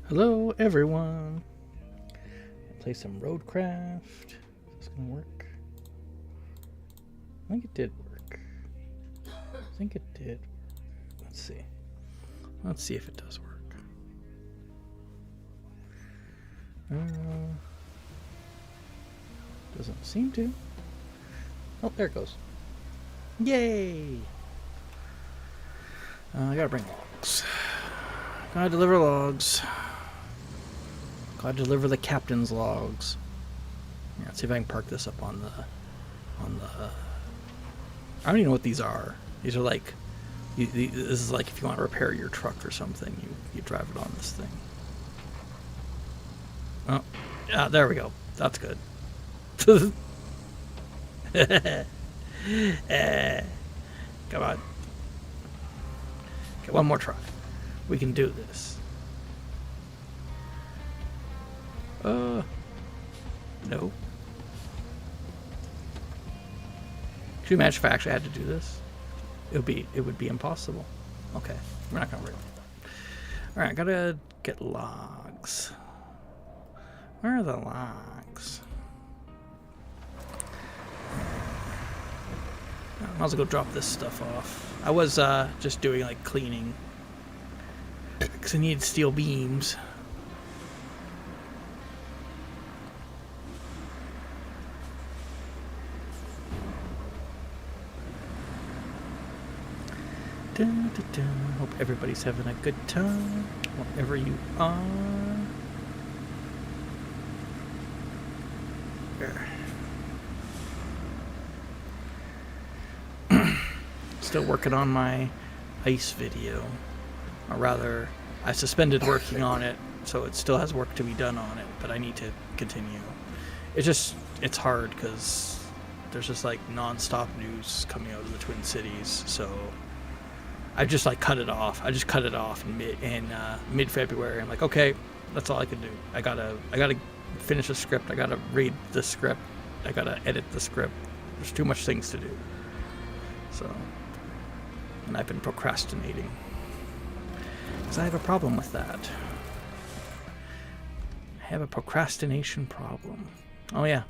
Hello, everyone. Play some Roadcraft. Is this gonna work? I think it did work. I think it did. Let's see. Let's see if it does work. Doesn't seem to. Oh, there it goes. Yay! I gotta bring logs. Gotta deliver logs. Gotta deliver the captain's logs. Yeah, let's see if I can park this up on the. I don't even know what these are. These are like. This is like if you want to repair your truck or something, you drive it on this thing. Oh, yeah, there we go. That's good. Come on. Get one more try. We can do this. No. Could you imagine if I actually had to do this? It would be impossible. Okay, we're not gonna worry about that. All right, gotta get logs. Where are the logs? I might as well go drop this stuff off. I was just doing like cleaning because I needed steel beams. Dun, dun, dun. Hope everybody's having a good time wherever you are. Still working on my ice video, or rather, I suspended working on it, so it still has work to be done on it, but I need to continue. It's hard because there's just like non-stop news coming out of the Twin Cities, so I just like cut it off. I just cut it off in mid-February. I'm like, okay, that's all I can do. I gotta finish the script. I gotta read the script. I gotta edit the script. There's too much things to do. So, and I've been procrastinating because I have a problem with that. I have a procrastination problem. Oh yeah.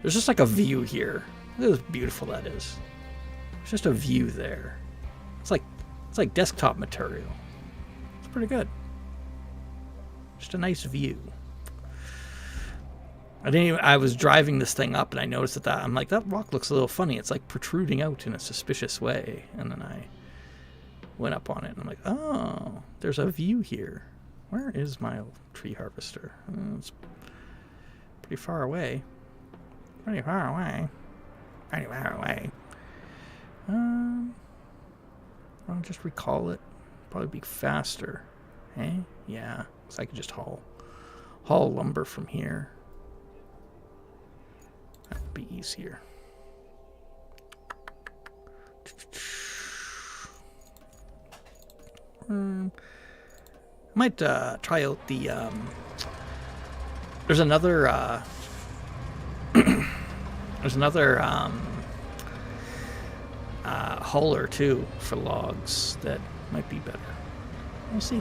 There's just like a view here. Look how beautiful that is. It's just a view there. It's like desktop material. It's pretty good. Just a nice view. I was driving this thing up and I noticed that I'm like, that rock looks a little funny. It's like protruding out in a suspicious way. And then I went up on it and I'm like, oh, there's a view here. Where is my tree harvester? It's pretty far away. Pretty far away. Pretty far away. I'll just recall it. Probably be faster. Eh? Yeah. Because I could just haul lumber from here. That would be easier. I might try out the there's another hauler too for logs that might be better. We'll see.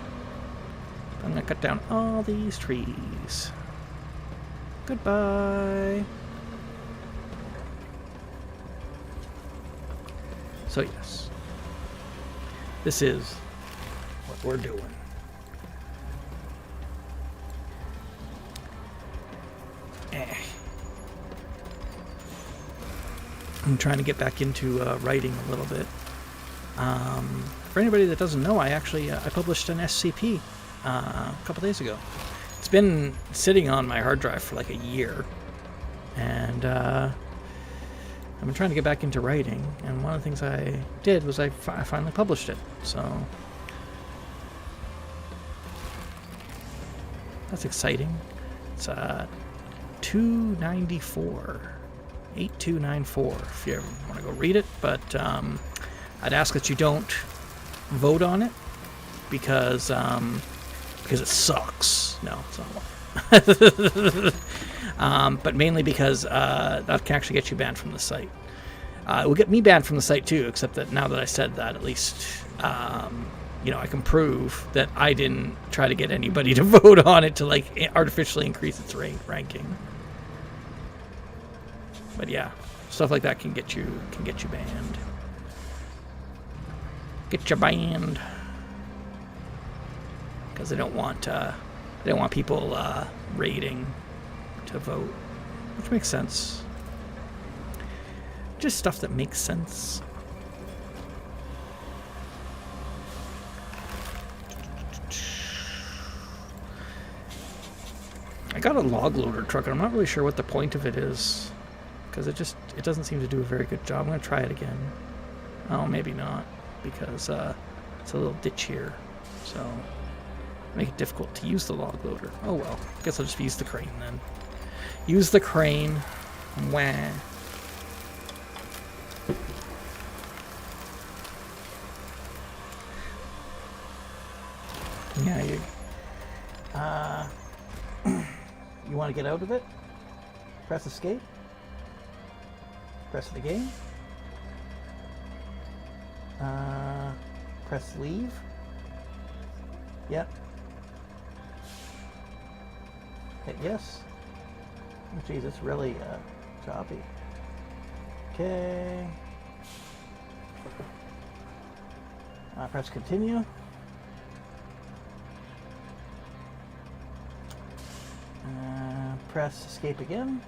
I'm gonna cut down all these trees. Goodbye. So yes, this is what we're doing. I'm trying to get back into writing a little bit. For anybody that doesn't know, I published an SCP a couple days ago. It's been sitting on my hard drive for like a year, and I've been trying to get back into writing. And one of the things I did was I finally published it. So that's exciting. It's 294. 8294 if you ever want to go read it, but I'd ask that you don't vote on it because it sucks. No, it's not one. But mainly because that can actually get you banned from the site. It will get me banned from the site too, except that now that I said that, at least you know, I can prove that I didn't try to get anybody to vote on it to like artificially increase its ranking. But yeah, stuff like that can get you banned. Get you banned because they don't want people raiding to vote, which makes sense. Just stuff that makes sense. I got a log loader truck, and I'm not really sure what the point of it is, because it doesn't seem to do a very good job. I'm gonna try it again. Oh, maybe not, because it's a little ditch here, so make it difficult to use the log loader. Oh well, I guess I'll just use the crane then. Use the crane. Wah. Yeah, you want to get out of it? Press escape. Press it again. Press leave. Yep. Hit yes. Oh, geez, it's really choppy. Okay. Press continue. Press escape again.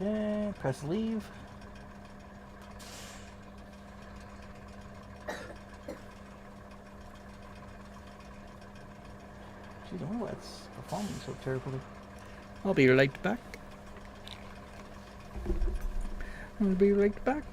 Okay, press leave. Geez, I wonder why it's performing so terribly. I'll be right back. I'll be right back.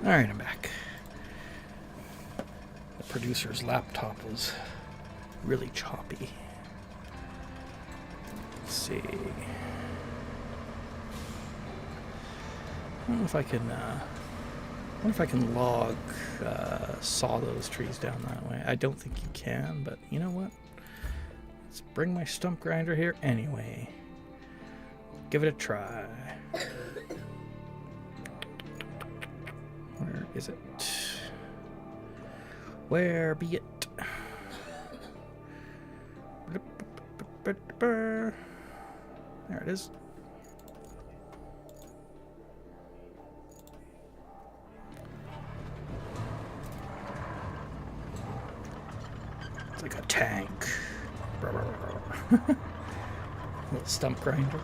Alright, I'm back. The producer's laptop was really choppy. Let's see. I don't know if I can log saw those trees down that way. I don't think you can, but you know what? Let's bring my stump grinder here anyway. Give it a try. Where is it? Where be it? There it is. It's like a tank. Little stump grinder.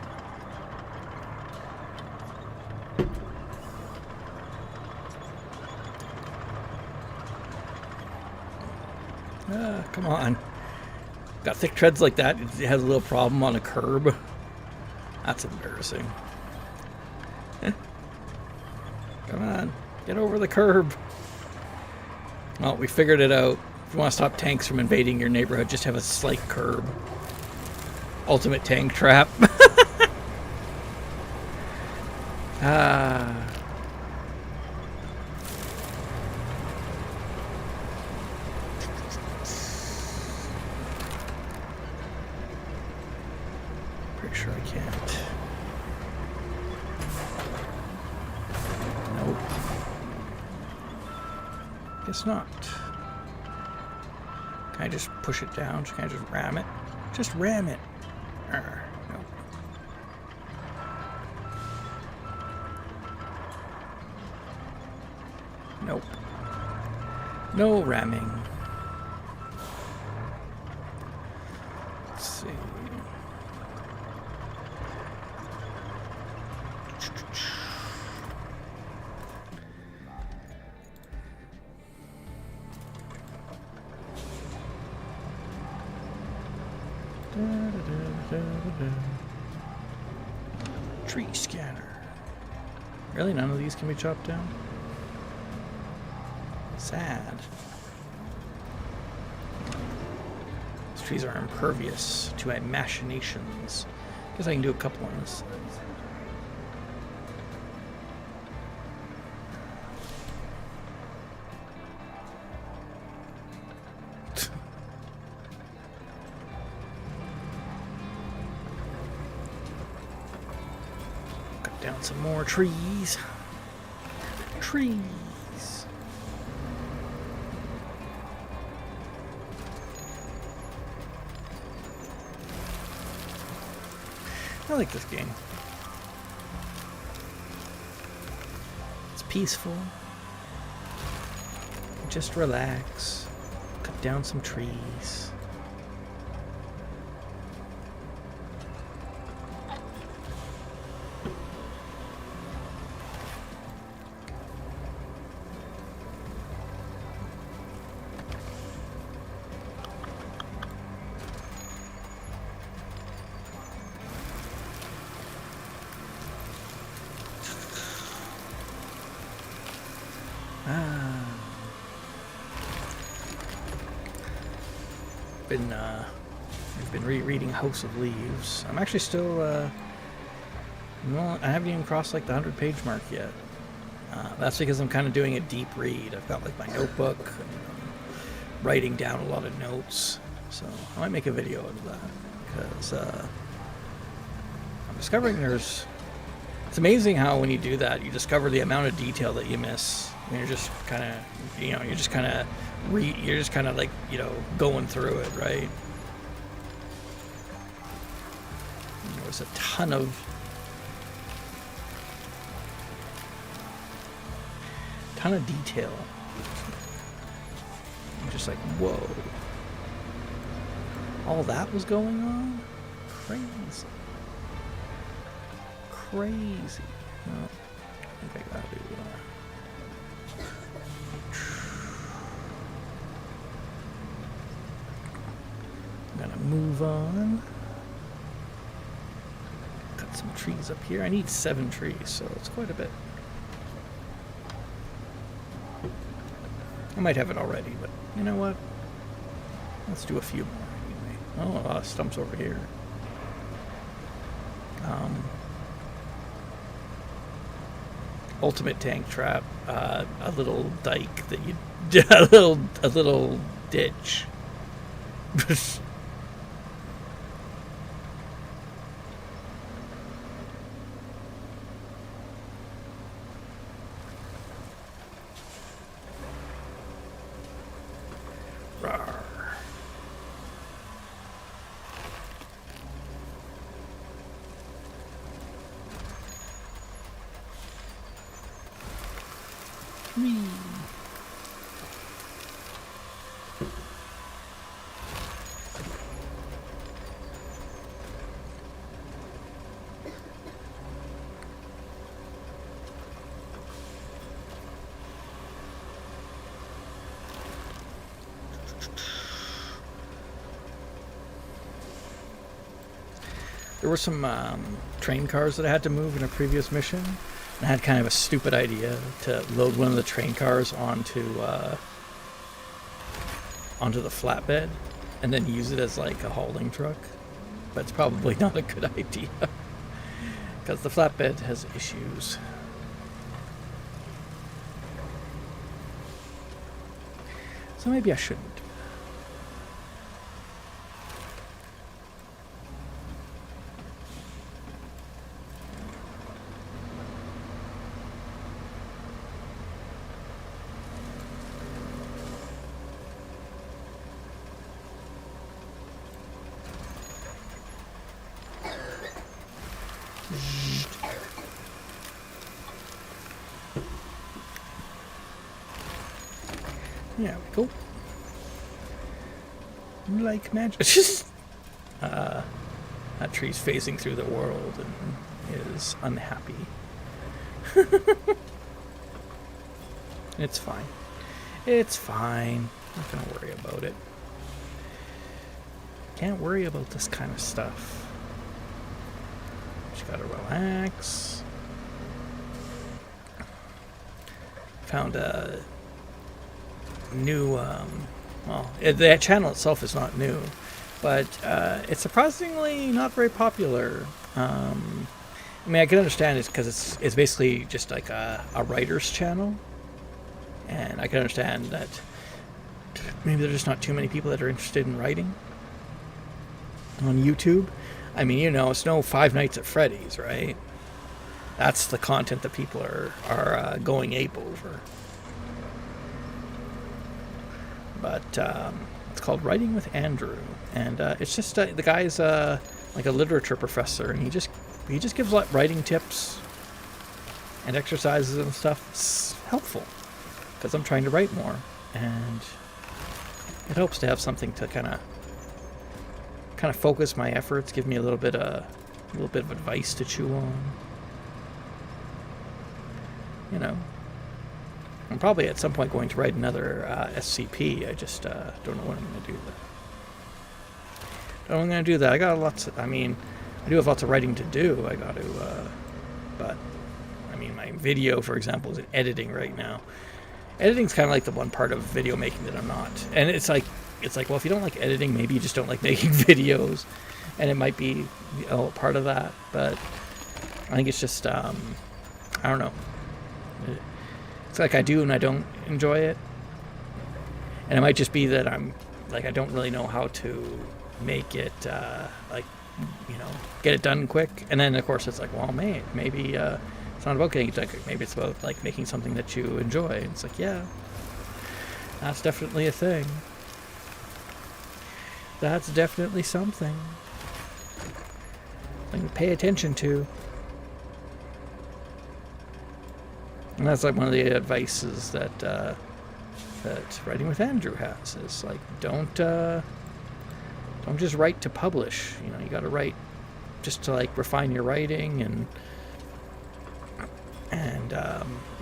Come on. Got thick treads like that. It has a little problem on a curb. That's embarrassing. Come on. Get over the curb. Well, we figured it out. If you want to stop tanks from invading your neighborhood, just have a slight curb. Ultimate tank trap. Ah. Pretty sure I can't. Nope. Guess not. Can I just push it down? Can I just ram it? Just ram it. Nope. Nope. No ramming. Let's see. Tree scanner. Really? None of these can be chopped down? Sad. These trees are impervious to my machinations. Guess I can do a couple on this side. Cut down some more trees. Trees. I like this game. It's peaceful. Just relax. Cut down some trees. I've been rereading House of Leaves. I'm actually still, well, I haven't even crossed like the 100-page mark yet. That's because I'm kind of doing a deep read. I've got like my notebook, and I'm writing down a lot of notes. So I might make a video out of that because I'm discovering it's amazing how when you do that, you discover the amount of detail that you miss. And you're just kind of, you're just kind of like, going through it, right? And there was a ton of detail. I'm just like, whoa. All that was going on? Crazy. Crazy. Well, I think I gotta do I'm gonna move on. Cut some trees up here. I need 7 trees, so it's quite a bit. I might have it already, but you know what? Let's do a few more anyway. Oh, a lot of stumps over here. Ultimate tank trap. A little dike that you, a little ditch. Rawr. Whee. There were some train cars that I had to move in a previous mission. And I had kind of a stupid idea to load one of the train cars onto the flatbed and then use it as like a hauling truck. But it's probably not a good idea because the flatbed has issues. So maybe I shouldn't. Yeah, cool. Like magic. That tree's phasing through the world and is unhappy. It's fine. It's fine. Not gonna worry about it. can't worry about this kind of stuff. Just gotta relax. Found a new, well, the channel itself is not new, but it's surprisingly not very popular. I mean, I can understand it's because it's basically just like a writer's channel, and I can understand that maybe there's just not too many people that are interested in writing on YouTube. I mean, you know, it's no Five Nights at Freddy's, right? That's the content that people are going ape over. But it's called Writing with Andrew, and it's just the guy's like a literature professor, and he just gives like writing tips and exercises and stuff. It's helpful because I'm trying to write more, and it helps to have something to kind of focus my efforts, give me a little bit of advice to chew on. You know, I'm probably at some point going to write another SCP. I just don't know when I'm going to do that. Don't know when I'm going to do that. I got I do have lots of writing to do. I got to, but I mean, my video, for example, is in editing right now. Editing's kind of like the one part of video making that I'm not. And it's like, well, if you don't like editing, maybe you just don't like making videos, and it might be, you know, part of that. But I think it's just, I don't know. It's like I do and I don't enjoy it, and it might just be that I'm like I don't really know how to make it like, you know, get it done quick. And then of course it's like, well, maybe it's not about getting it done quick. Maybe it's about like making something that you enjoy. And it's like, yeah, that's definitely a thing. That's definitely something to pay attention to. And that's like one of the advices that that Writing with Andrew has, is like don't just write to publish. You know, you got to write just to like refine your writing, and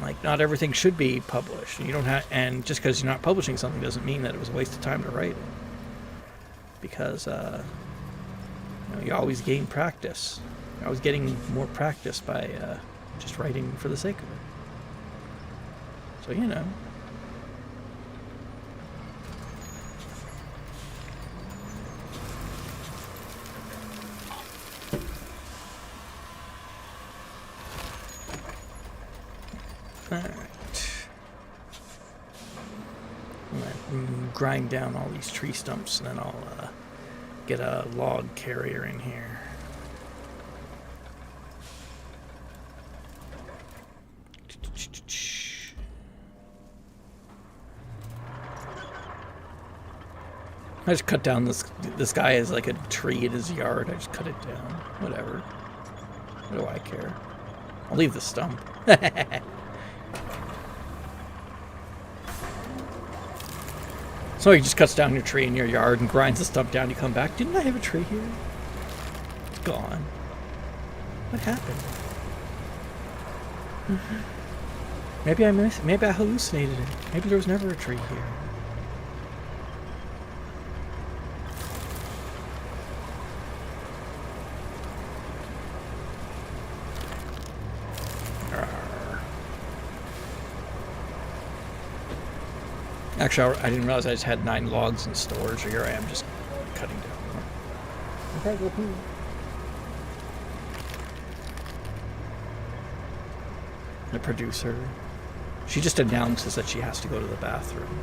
like not everything should be published. You don't have, and just because you're not publishing something doesn't mean that it was a waste of time to write it, because you know, you always gain practice. You're always getting more practice by just writing for the sake of it. So, you know. Alright. I'm gonna grind down all these tree stumps, and then I'll get a log carrier in here. I just cut down this guy has like a tree in his yard. I just cut it down. Whatever. What do I care? I'll leave the stump. So he just cuts down your tree in your yard and grinds the stump down. You come back. Didn't I have a tree here? It's gone. What happened? Maybe I hallucinated it. Maybe there was never a tree here. Actually, I didn't realize I just had 9 logs in storage, so here I am just cutting down. Okay, go poo. The producer, she just announces that she has to go to the bathroom.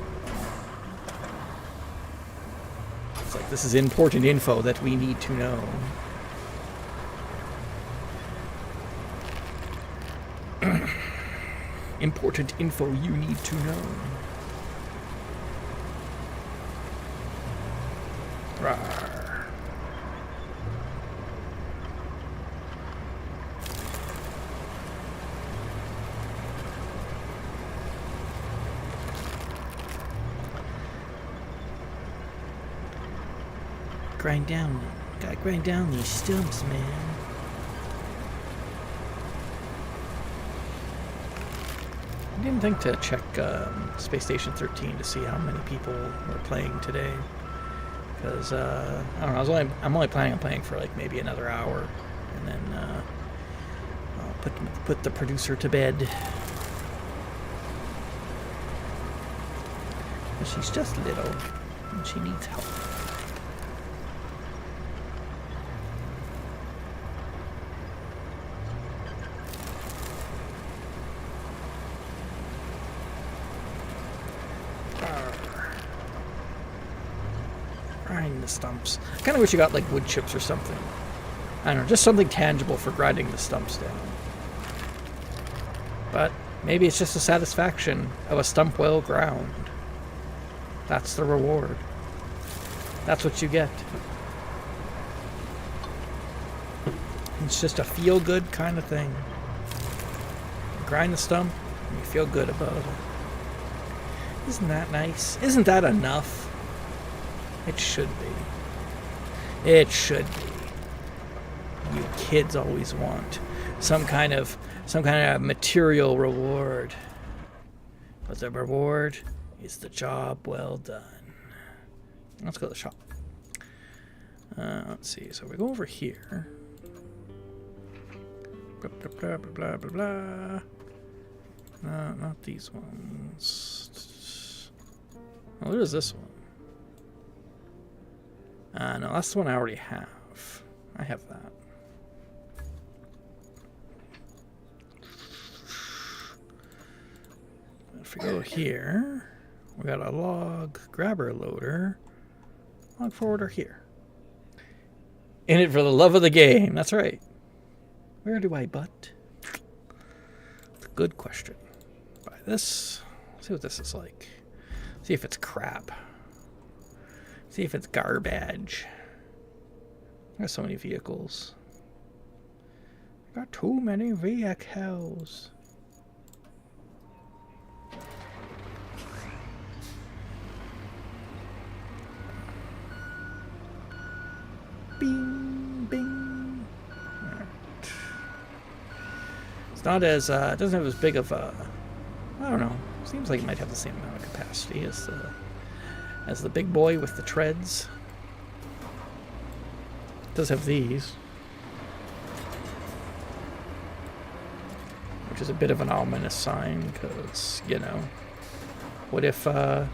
It's like, this is important info that we need to know. Important info you need to know. Rawr. Gotta grind down these stumps, man. I didn't think to check Space Station 13 to see how many people were playing today. because I don't know. I'm only planning on playing for like maybe another hour, and then I'll put the producer to bed. She's just little, and she needs help. Grind the stumps. I kind of wish you got like wood chips or something. I don't know, just something tangible for grinding the stumps down. But maybe it's just the satisfaction of a stump well ground. That's the reward. That's what you get. It's just a feel-good kind of thing. You grind the stump, and you feel good about it. Isn't that nice? Isn't that enough? It should be. It should be. You kids always want some kind of material reward. But the reward is the job well done. Let's go to the shop. Let's see. So we go over here. Blah, blah, blah, blah, blah, blah. No, not these ones. Oh, what is this one? No, that's the one I already have. I have that. If we go here, we got a log grabber loader, log forwarder here. In it for the love of the game. That's right. Where do I butt? It's a good question. Buy this. See what this is like. See if it's crap. See if it's garbage. I got so many vehicles. I got too many vehicles. Bing, bing. Right. It's not as, it doesn't have as big of a, I don't know. Seems like it might have the same amount of capacity as the big boy with the treads. It does have these, which is a bit of an ominous sign, because, you know, what if, up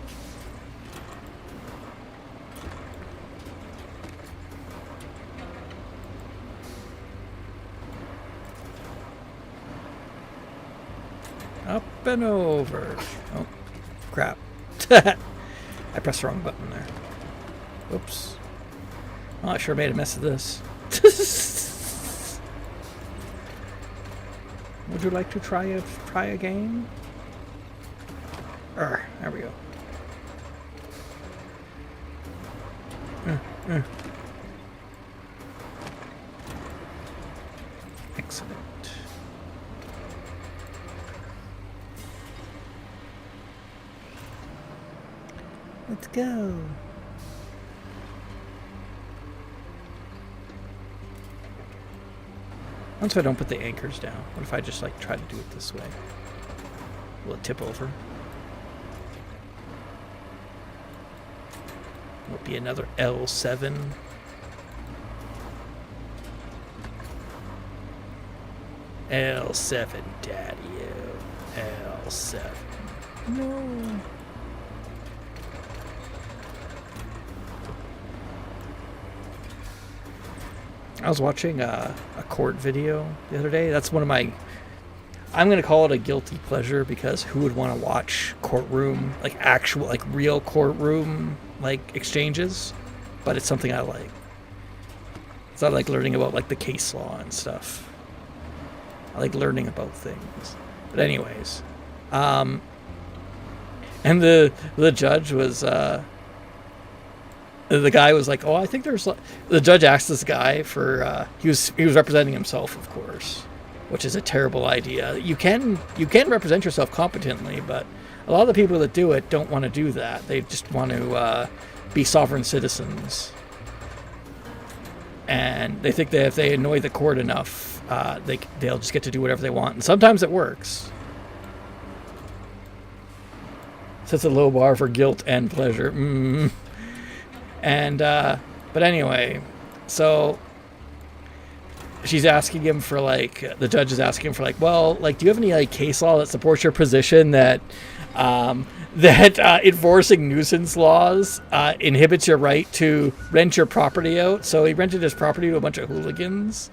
and over. Oh, crap. I pressed the wrong button there. Oops. Oh, I sure made a mess of this. Would you like to try a game? There we go. Excellent. Let's go. Once I don't put the anchors down, what if I just like try to do it this way? Will it tip over? Will it be another L7? L7, Daddy-o. L7. No. I was watching a court video the other day. That's one of my, I'm going to call it a guilty pleasure, because who would want to watch courtroom, like actual, like real courtroom, like exchanges? But it's something I like. So I like learning about like the case law and stuff. I like learning about things. But anyways, and the judge was, the guy was like, "Oh, I think there's." The judge asked this guy for. He was representing himself, of course, which is a terrible idea. You can represent yourself competently, but a lot of the people that do it don't want to do that. They just want to be sovereign citizens, and they think that if they annoy the court enough, they'll just get to do whatever they want. And sometimes it works. Sets a low bar for guilt and pleasure. And but anyway, so she's asking him for like, the judge is asking him for like, well, like, do you have any like case law that supports your position that enforcing nuisance laws inhibits your right to rent your property out? So he rented his property to a bunch of hooligans,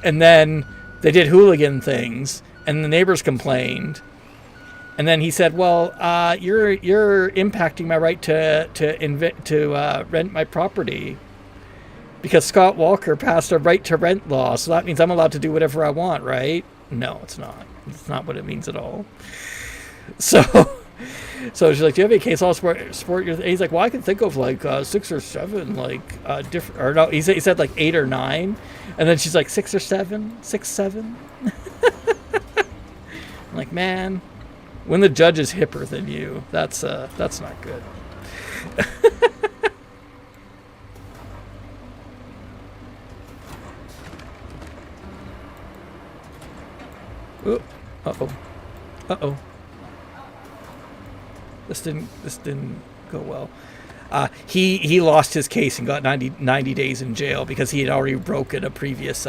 and then they did hooligan things, and the neighbors complained. And then he said, "Well, you're impacting my right to rent my property, because Scott Walker passed a right to rent law. So that means I'm allowed to do whatever I want, right?" No, it's not. It's not what it means at all. So she's like, "Do you have any case law support your?" He's like, "Well, I can think of like 6 or 7 like different." Or no, he said like 8 or 9, and then she's like 6 or 7, 6, 7. I'm like, man. When the judge is hipper than you, that's not good. Ooh, uh-oh. This didn't go well. He lost his case and got 90 days in jail because he had already broken a previous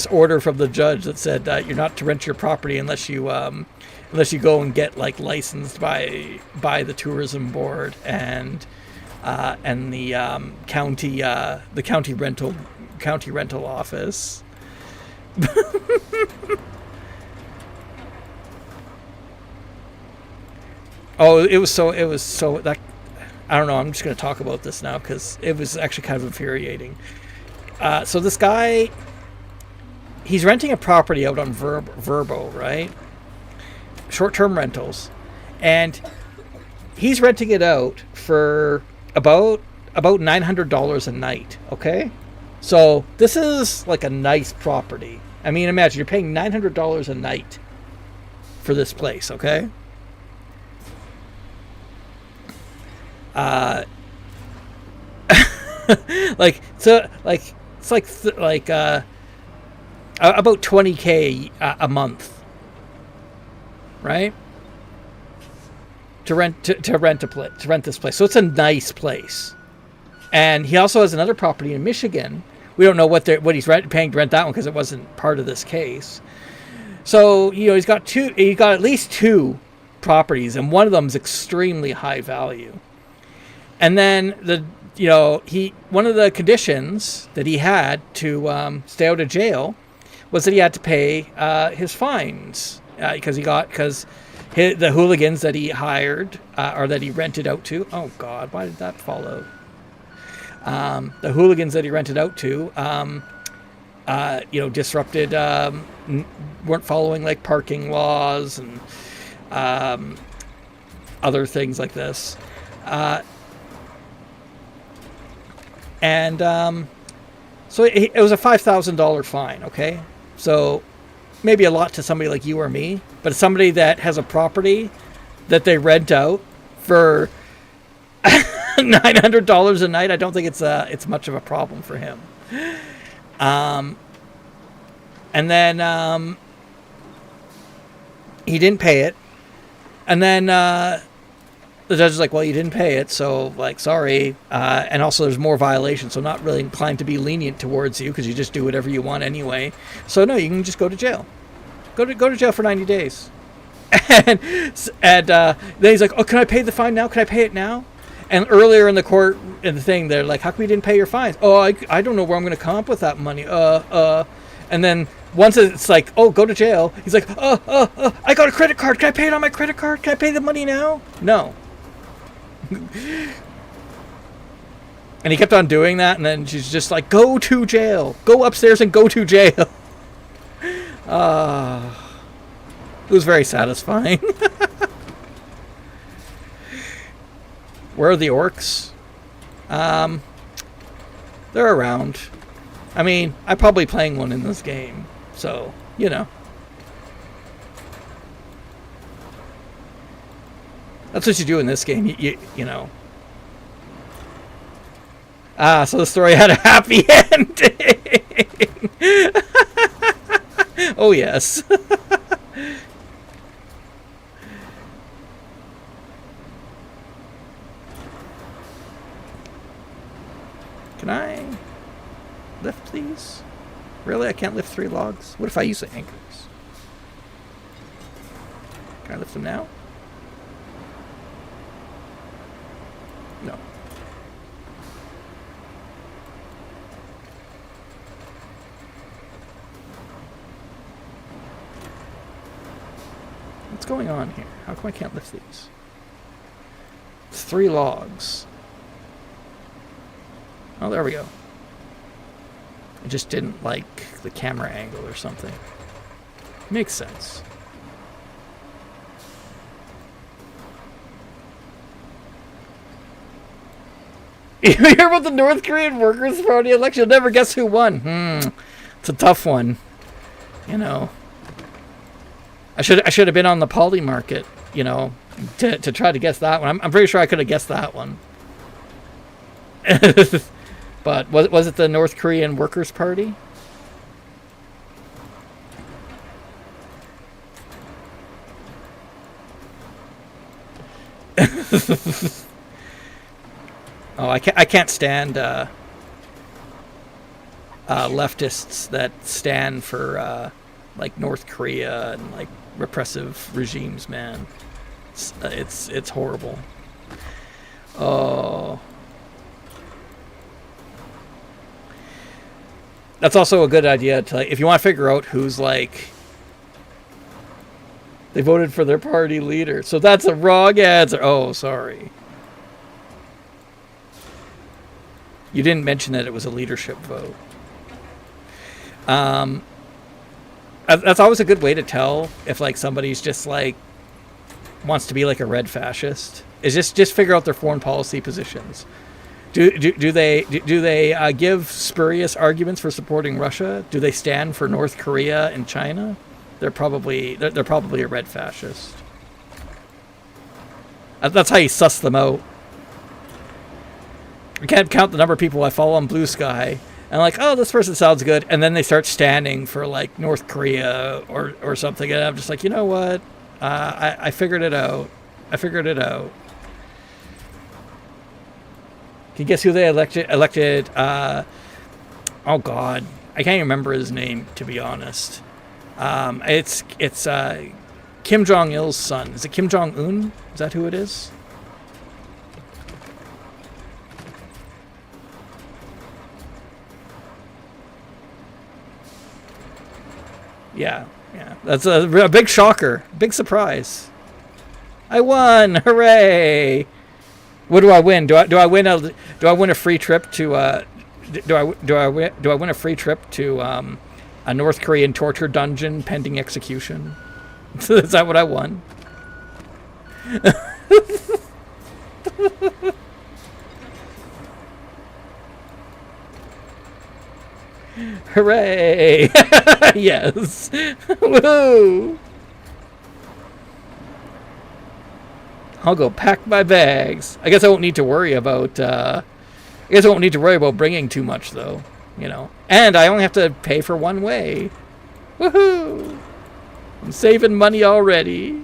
order from the judge that said you're not to rent your property unless you go and get like licensed by the tourism board and the county rental office. It was so that, I don't know, I'm just going to talk about this now because it was actually kind of infuriating. So this guy, he's renting a property out on Vrbo, right? Short-term rentals, and he's renting it out for about $900 a night. Okay, so this is like a nice property. I mean, imagine you're paying $900 a night for this place. Okay, like so, like it's like about $20K a month. Right? To rent this place. So it's a nice place. And he also has another property in Michigan. We don't know what he's paying to rent that one because it wasn't part of this case. So, he's got at least 2 properties, and one of them is extremely high value. And then one of the conditions that he had to stay out of jail was that he had to pay his fines. Because the hooligans that he hired or that he rented out to. Oh God, why did that fall out? The hooligans that he rented out to, disrupted, weren't following like parking laws and other things like this, so it was a $5,000 fine. Okay, so. Maybe a lot to somebody like you or me, but somebody that has a property that they rent out for $900 a night, I don't think it's much of a problem for him. And then he didn't pay it, and then the judge is like, well, you didn't pay it, so like, sorry. And also there's more violations, so not really inclined to be lenient towards you because you just do whatever you want anyway. So no, you can just go to jail. Go to jail for 90 days. And then he's like, oh, can I pay the fine now? Can I pay it now? And earlier in the court, in the thing, they're like, how come you didn't pay your fines? Oh, I don't know where I'm going to come up with that money. And then once it's like, oh, go to jail, he's like, I got a credit card. Can I pay it on my credit card? Can I pay the money now? No. And he kept on doing that, and then she's just like, go to jail. Go upstairs and go to jail. It was very satisfying. Where are the orcs? They're around. I mean, I'm probably playing one in this game, so, That's what you do in this game, you know. So the story had a happy ending. Oh, yes. Can I lift these? Really? I can't lift 3 logs? What if I use the anchors? Can I lift them now? No. What's going on here? How come I can't lift these? It's 3 logs. Oh, there we go. I just didn't like the camera angle or something. Makes sense. You hear about the North Korean Workers' Party election? You'll never guess who won. It's a tough one. You know. I should have been on the Poly Market, you know, to try to guess that one. I'm pretty sure I could have guessed that one. But was it the North Korean Workers' Party? Oh, I can't stand leftists that stand for like North Korea and like repressive regimes, man. It's horrible. Oh. That's also a good idea to, like, if you want to figure out who's like they voted for their party leader. So that's a wrong answer. Oh, sorry. You didn't mention that it was a leadership vote. That's always a good way to tell if like somebody's just like wants to be like a red fascist. Is just figure out their foreign policy positions. Do they give spurious arguments for supporting Russia? Do they stand for North Korea and China? They're probably a red fascist. That's how you suss them out. I can't count the number of people I follow on Blue Sky, and I'm like, oh, this person sounds good, and then they start standing for like North Korea or something, and I'm just like, you know what? I figured it out. Can you guess who they elected? Oh God, I can't even remember his name, to be honest. It's Kim Jong Il's son. Is it Kim Jong Un? Is that who it is? Yeah. That's a big shocker, big surprise. I won! Hooray! What do I win? Do I win a free trip to do I win a free trip to a North Korean torture dungeon pending execution? Is that what I won? Hooray! Yes! Woo! I'll go pack my bags. I guess I won't need to worry about bringing too much, though. You know. And I only have to pay for one way. Woohoo! I'm saving money already.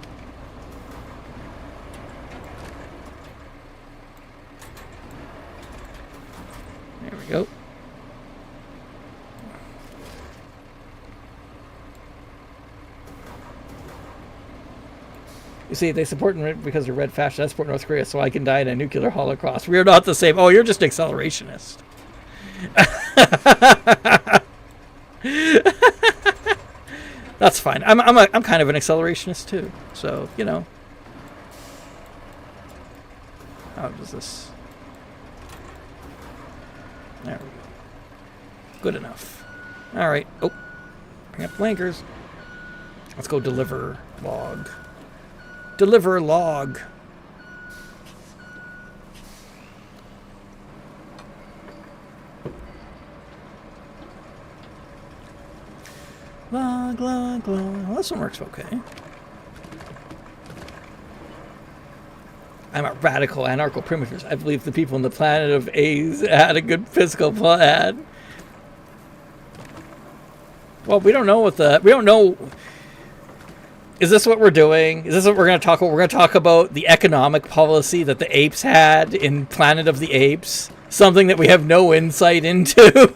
There we go. You see, they support because they're red fascists. I support North Korea so I can die in a nuclear holocaust. We are not the same. Oh, you're just an accelerationist. That's fine. I'm kind of an accelerationist too. So, you know. How does this? There we go. Good enough. All right. Oh, bring up blankers. Let's go deliver log. Deliver log. Log, log, log. Well, this one works okay. I'm a radical anarcho-primitivist. I believe the people on the planet of A's had a good physical plan. Well, we don't know we don't know. Is this what we're doing? Is this what we're going to talk about? We're going to talk about the economic policy that the apes had in Planet of the Apes. something that we have no insight into.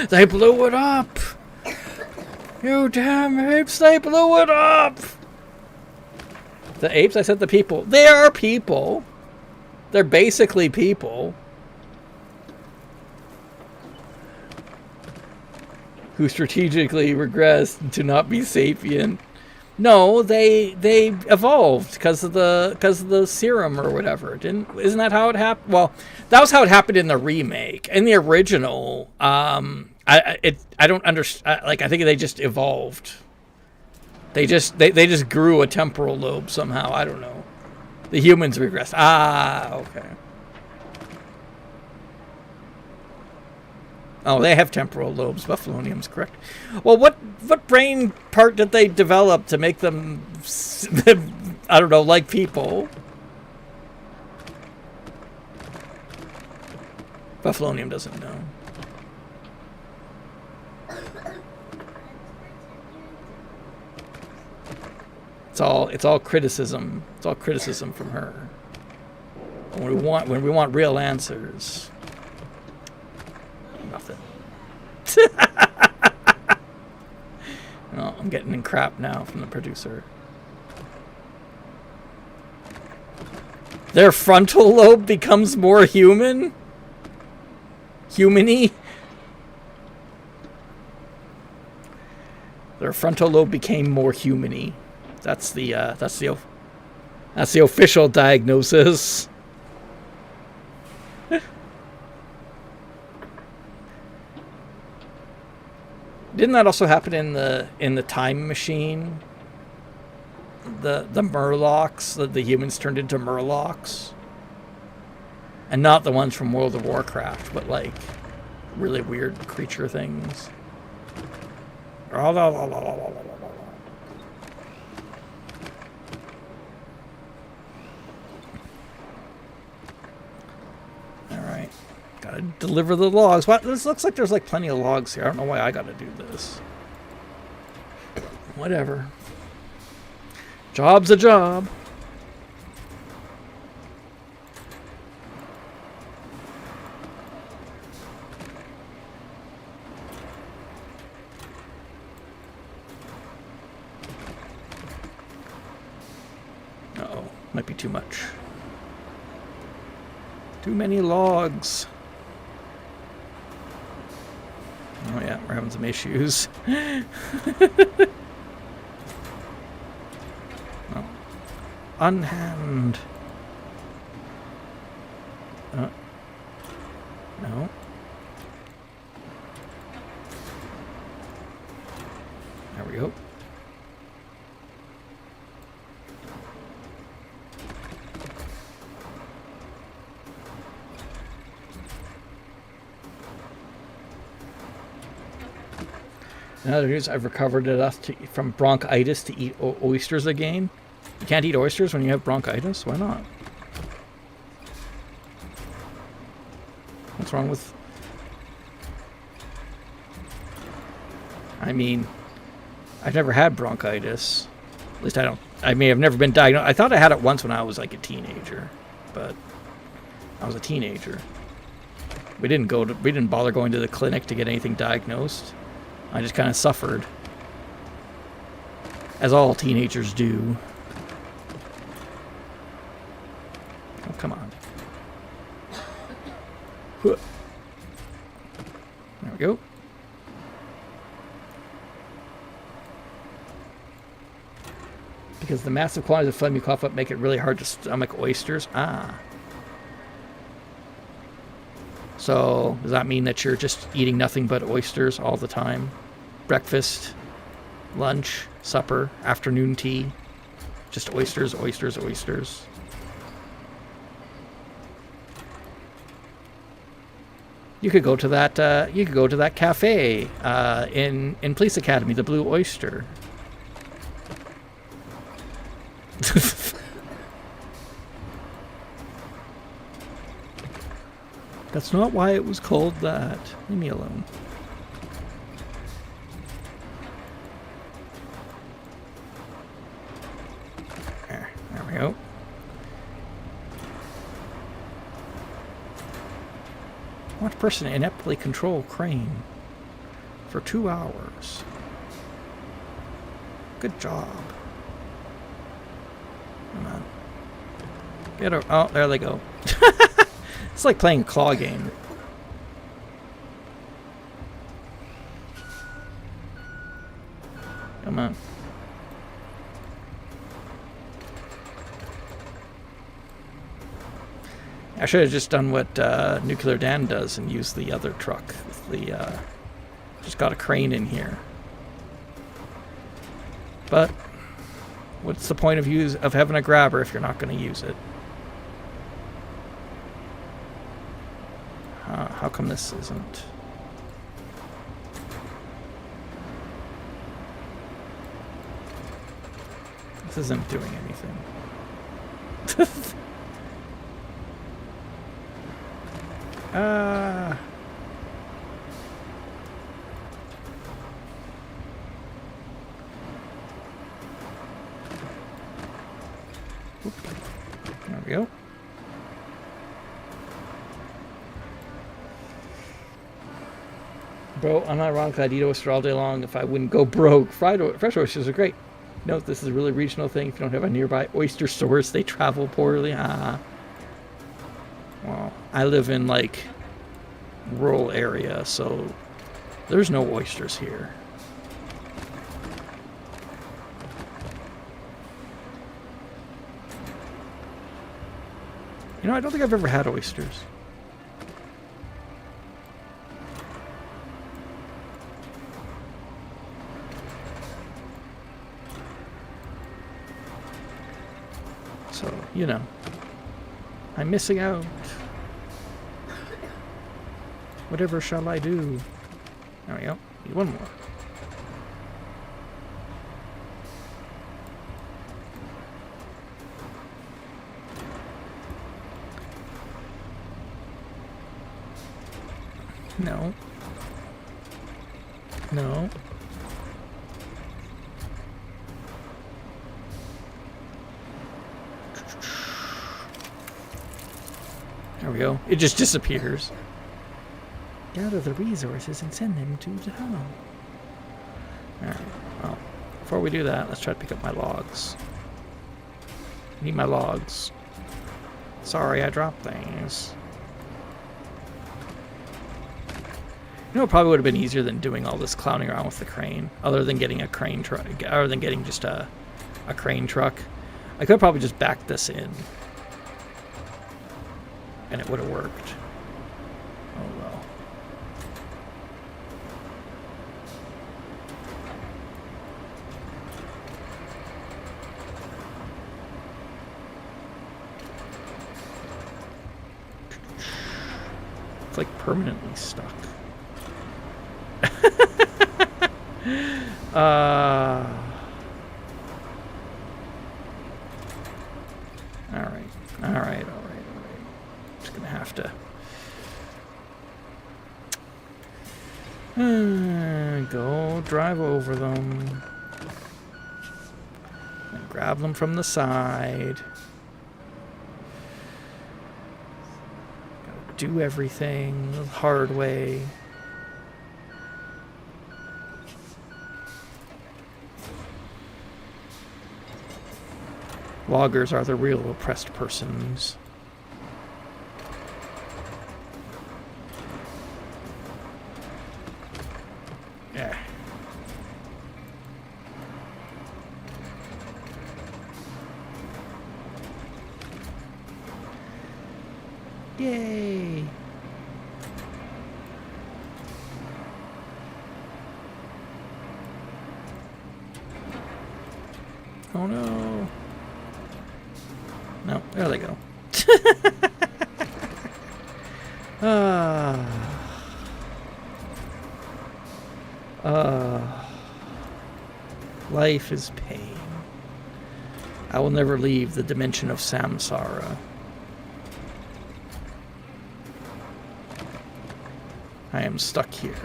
They blew it up. You damn apes, they blew it up. The apes? I said the people. They are people. They're basically people who strategically regressed to not be sapient. No, they evolved because of the serum or whatever. Isn't that how it happened? Well, that was how it happened in the remake. In the original, I don't understand. Like, I think they just evolved. They just grew a temporal lobe somehow. I don't know. The humans regressed. Ah, okay. Oh, they have temporal lobes. Buffalonium's correct. Well, what brain part did they develop to make them, I don't know, like people? Buffalonium doesn't know. It's all criticism. It's all criticism from her. When we want real answers. Nothing. No, I'm getting in crap now from the producer. Their frontal lobe becomes more human? Human-y? Their frontal lobe became more human-y. That's the official diagnosis. Didn't that also happen in the Time Machine? The Murlocs, the humans turned into Murlocs, and not the ones from World of Warcraft, but like really weird creature things. Alright. Gotta deliver the logs. What? This looks like there's like plenty of logs here. I don't know why I gotta do this. Whatever. Job's a job. Uh-oh. Might be too much. Too many logs. Oh yeah, we're having some issues. Oh. Unhand. No. There we go. Now the news, I've recovered enough from bronchitis to eat oysters again. You can't eat oysters when you have bronchitis? Why not? What's wrong with... I mean, I've never had bronchitis. At least I don't... I mean, I've never been diagnosed. I thought I had it once when I was like a teenager. But I was a teenager. We didn't bother going to the clinic to get anything diagnosed. I just kind of suffered. As all teenagers do. Oh, come on. There we go. Because the massive quantities of phlegm you cough up make it really hard to stomach oysters. Ah. So, does that mean that you're just eating nothing but oysters all the time? Breakfast, lunch, supper, afternoon tea. Just oysters, oysters, oysters. You could go to that. You could go to that cafe in Police Academy, the Blue Oyster. That's not why it was called that. Leave me alone. There we go. Watch person ineptly control crane for 2 hours. Good job. Come on. Get over. Oh, there they go. It's like playing a claw game. Come on. I should have just done what Nuclear Dan does and used the other truck. The just got a crane in here. But what's the point of having a grabber if you're not going to use it? How come this isn't? This isn't doing anything. There we go. Bro, unironically, I'd eat oyster all day long if I wouldn't go broke. Fresh oysters are great. Note this is a really regional thing. If you don't have a nearby oyster source, they travel poorly. Well, I live in like rural area, so there's no oysters here. You know, I don't think I've ever had oysters. So, you know, I'm missing out. Whatever shall I do? There we go. Need one more. No. No. There we go. It just disappears. Gather the resources and send them to the home. Alright, well, before we do that, let's try to pick up my logs. I need my logs. Sorry, I dropped things. You know, it probably would have been easier than doing all this clowning around with the crane, other than getting a crane truck, other than getting just a crane truck. I could probably just back this in, and it would have worked. Oh well. It's like permanently stuck. Alright. Alright. Just gonna have to go drive over them and grab them from the side. Gotta do everything the hard way. Loggers are the real oppressed persons. Yeah. Yay! Oh no! No, there they go. Life is pain. I will never leave the dimension of samsara. I am stuck here.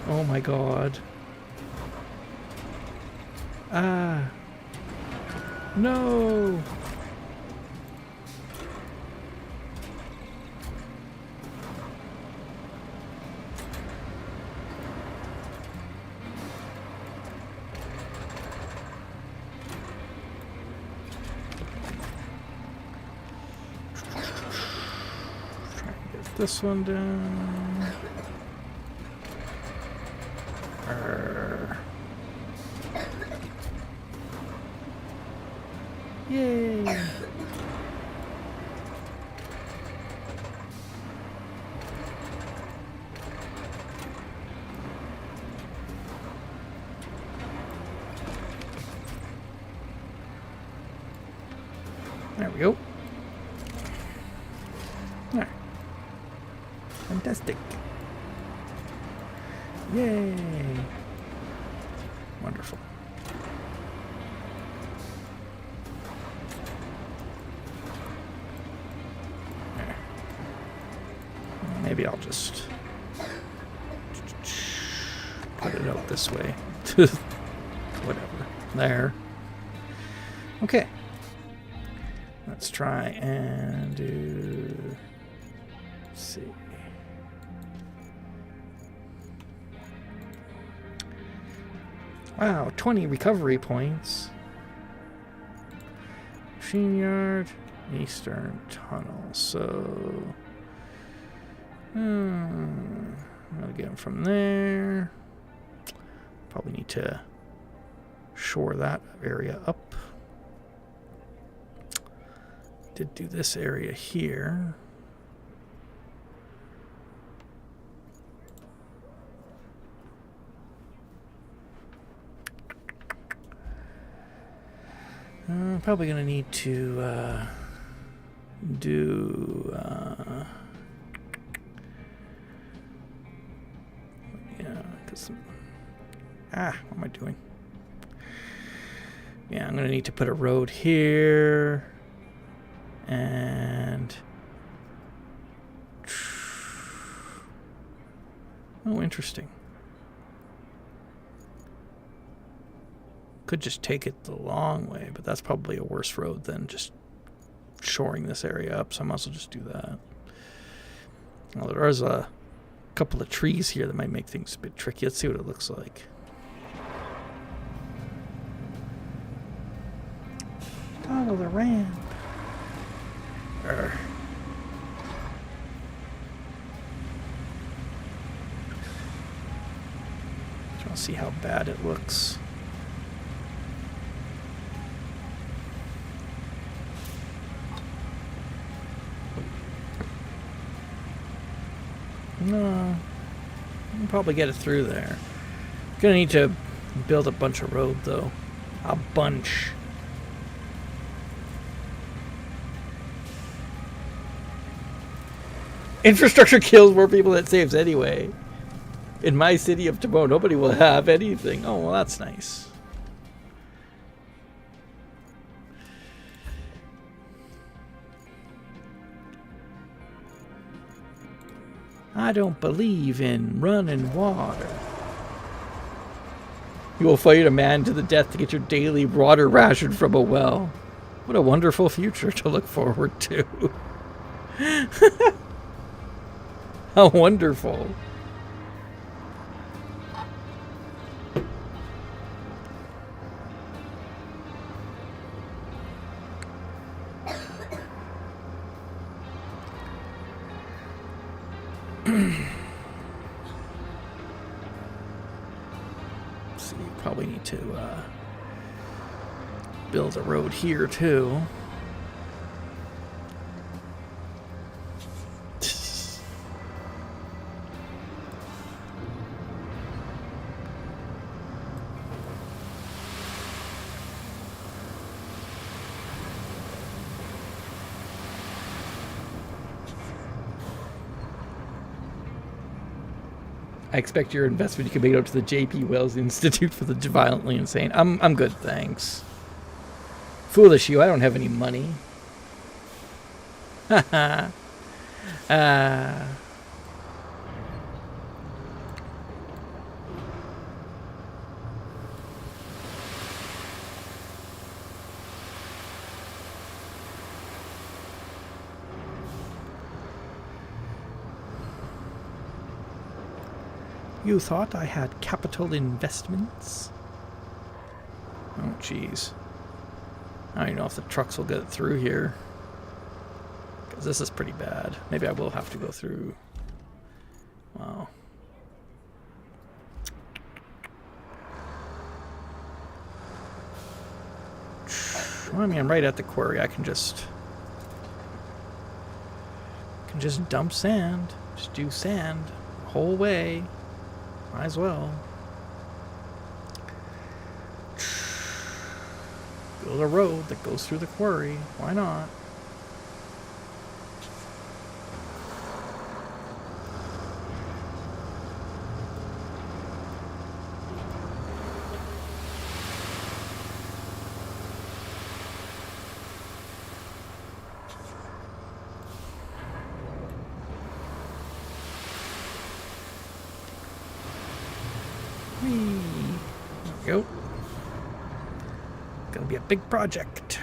Oh my god. Ah. No. Try and get this one down. Yay! There we go. Alright. Fantastic. Yay! Wonderful. There. Maybe I'll just put it out this way. Whatever. There. Okay. Let's try and do... Let's see. Wow, 20 recovery points. Machine yard, eastern tunnel. So, I'll get them from there. Probably need to shore that area up. Did do this area here. I'm probably going to need to do... yeah, because... what am I doing? Yeah, I'm going to need to put a road here. And... Oh, interesting. Could just take it the long way, but that's probably a worse road than just shoring this area up, so I might as well just do that. Well, there's a couple of trees here that might make things a bit tricky. Let's see what it looks like. Toggle the ramp. Do you want to see how bad it looks? No, I'll probably get it through there. Gonna need to build a bunch of road though. A bunch. Infrastructure kills more people than it saves anyway. In my city of tomorrow, nobody will have anything. Oh, well, that's nice. I don't believe in running water. You will fight a man to the death to get your daily water ration from a well. What a wonderful future to look forward to. How wonderful. So you probably need to build a road here too. I expect your investment you can make it out to the J.P. Wells Institute for the Violently Insane. I'm good, thanks. Foolish you, I don't have any money. Haha. You thought I had capital investments? Oh, jeez. I don't even know if the trucks will get through here. Because this is pretty bad. Maybe I will have to go through. Wow. Well, I mean, I'm right at the quarry. I can just dump sand. Just do sand the whole way. Might as well. Build a road that goes through the quarry. Why not? Whee! There we go. Gonna be a big project.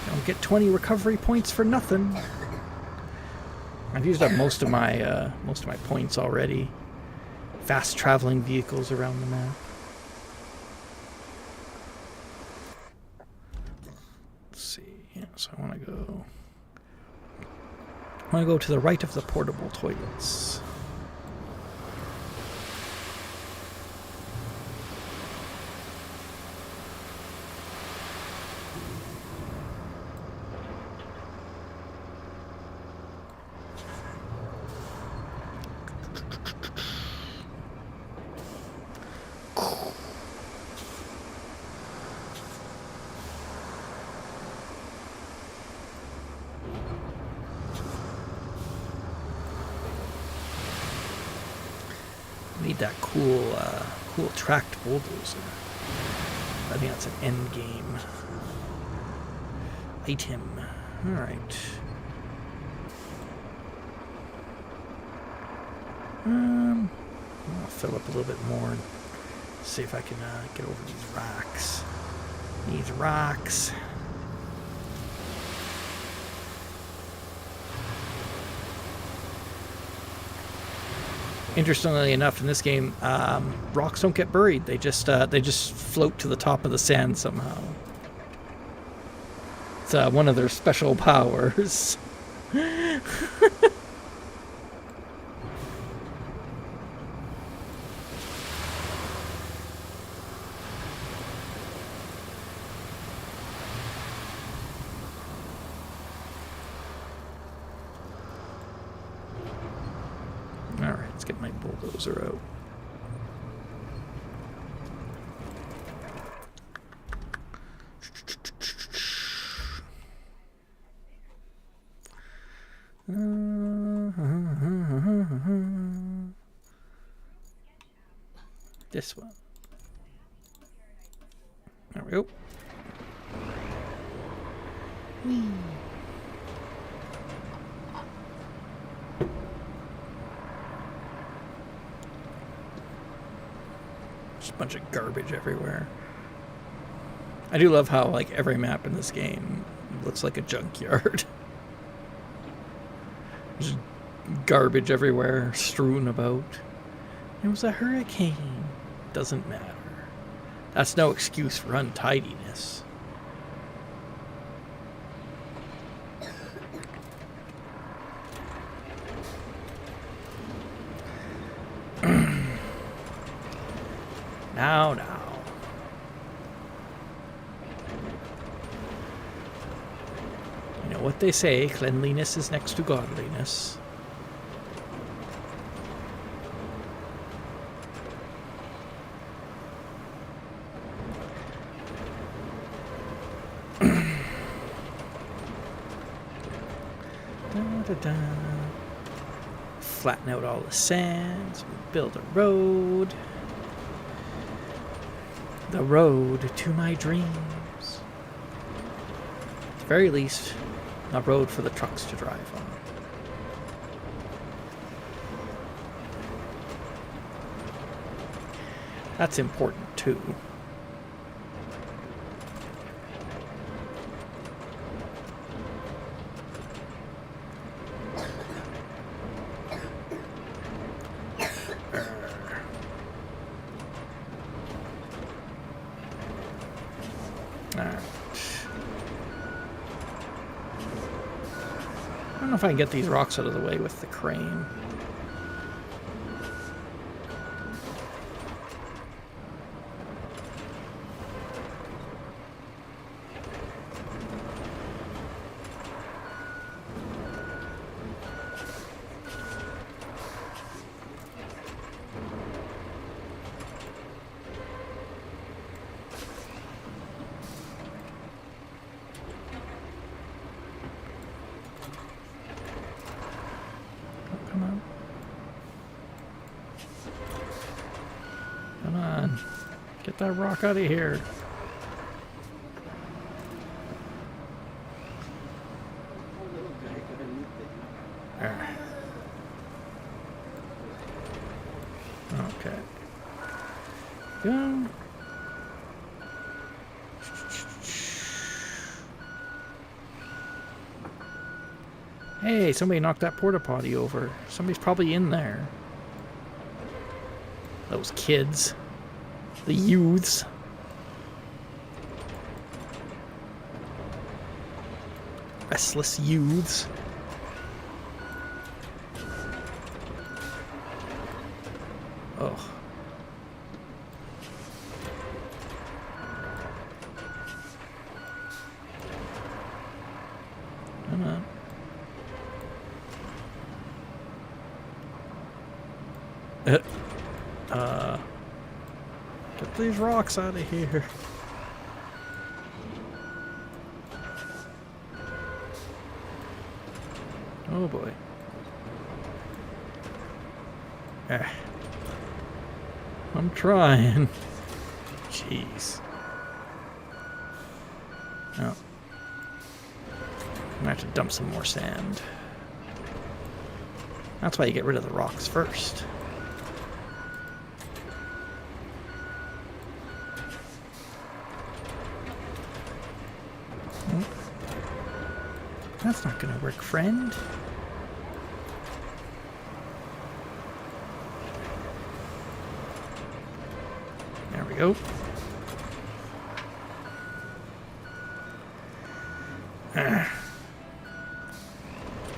Don't get 20 recovery points for nothing. I've used up most of my points already. Fast traveling vehicles around the map. Let's see. Yeah, so I want to go to the right of the portable toilets. Need that cool tracked bulldozer. I think that's an end game item. All right. I'll fill up a little bit more and see if I can get over these rocks. These rocks. Interestingly enough, in this game, rocks don't get buried. They just float to the top of the sand somehow. It's one of their special powers. Alright, let's get my bulldozer out. This one. There we go. Whee. Just a bunch of garbage everywhere. I do love how, like, every map in this game looks like a junkyard. Just garbage everywhere, strewn about. It was a hurricane. Doesn't matter. That's no excuse for untidiness. Now. You know what they say, cleanliness is next to godliness. Flatten out all the sands, build a road. The road to my dreams. At the very least, A road for the trucks to drive on. That's important too. I don't know if I can get these rocks out of the way with the crane. Come on. Get that rock out of here. Okay. Go. Hey, somebody knocked that porta potty over. Somebody's probably in there. Those kids. The youths. Restless youths. Oh. Come on. Get these rocks out of here. Oh boy. I'm trying. Jeez. Oh. I'm gonna have to dump some more sand. That's why you get rid of the rocks first. That's not gonna work, friend. There we go.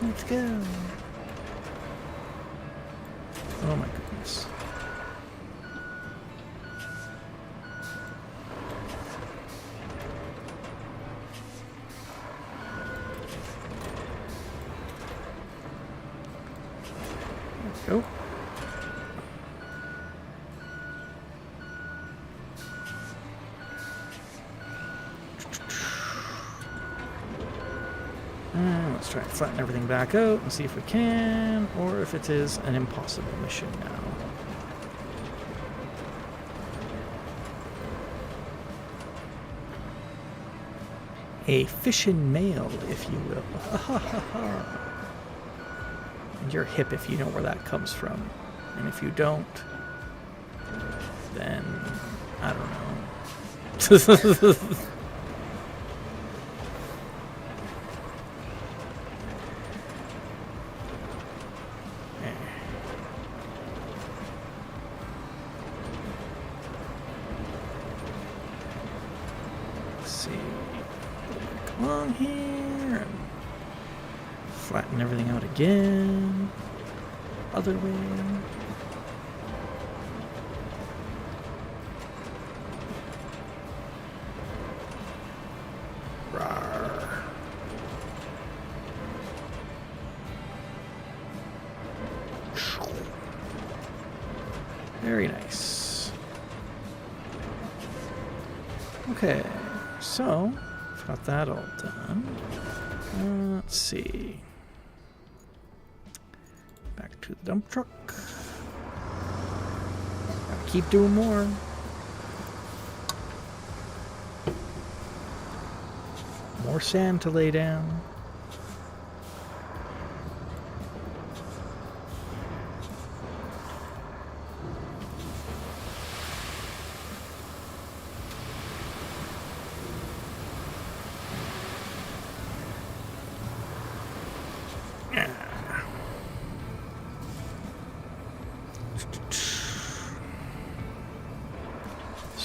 Let's go. Oh my goodness. Go. Let's try and flatten everything back out and see if we can, or if it is an impossible mission now. A fishin' mail, if you will. And you're hip if you know where that comes from. And if you don't, then I don't know. Let's see. Come on here and flatten everything out again. Other way. Rawr. Very nice. Okay, so I've got that all done. Let's see. Back to the dump truck. Gotta keep doing more. More sand to lay down.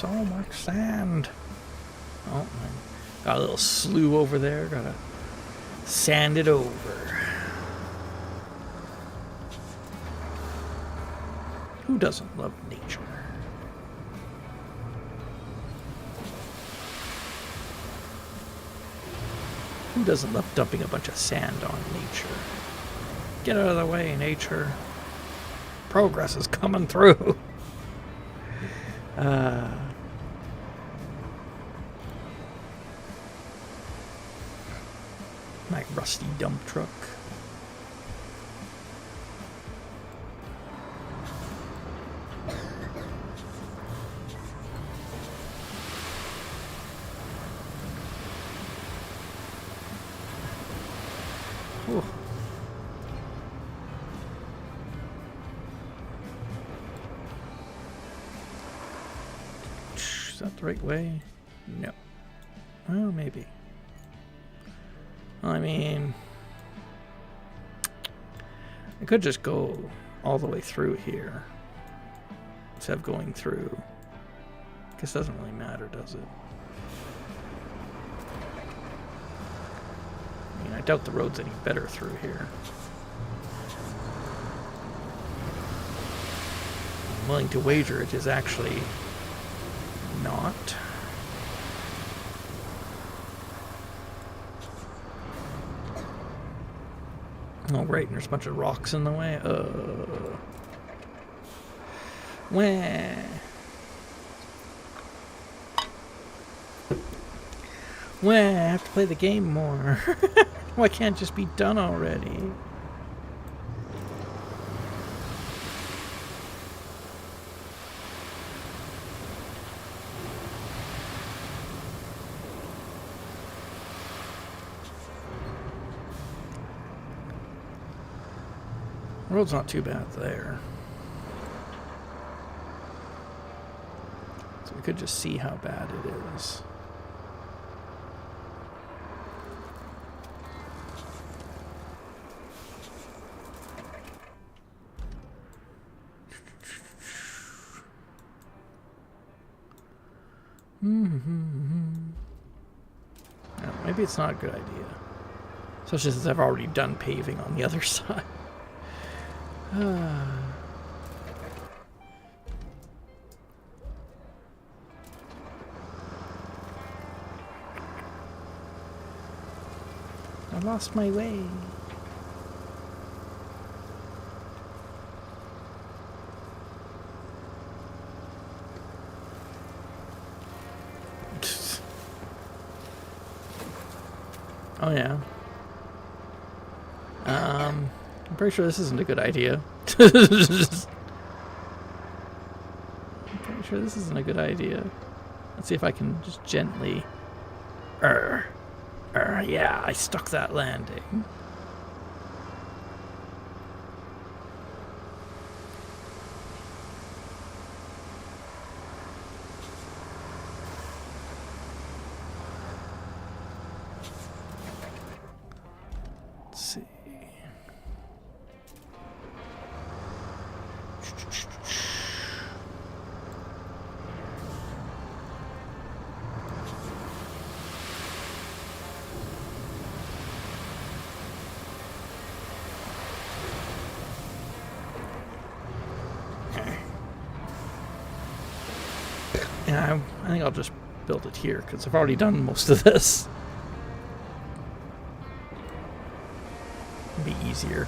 So much sand. Oh, got a little slough over there. Gotta sand it over. Who doesn't love nature? Who doesn't love dumping a bunch of sand on nature? Get out of the way, nature. Progress is coming through. My rusty dump truck. Ooh. Is that the right way? No. Well, maybe. I mean, I could just go all the way through here instead of going through. I guess it doesn't really matter, does it? I mean, I doubt the road's any better through here. I'm willing to wager it is actually not. Oh, right, and there's a bunch of rocks in the way. Wah. Wah, I have to play the game more. Why can't it just be done already? The road's not too bad there. So we could just see how bad it is. Yeah, maybe it's not a good idea. Especially since I've already done paving on the other side. I lost my way. Oh yeah. I'm pretty sure this isn't a good idea. I'm pretty sure this isn't a good idea. Let's see if I can just gently... yeah, I stuck that landing. Let's see. Yeah, I think I'll just build it here because I've already done most of this. It'll be easier.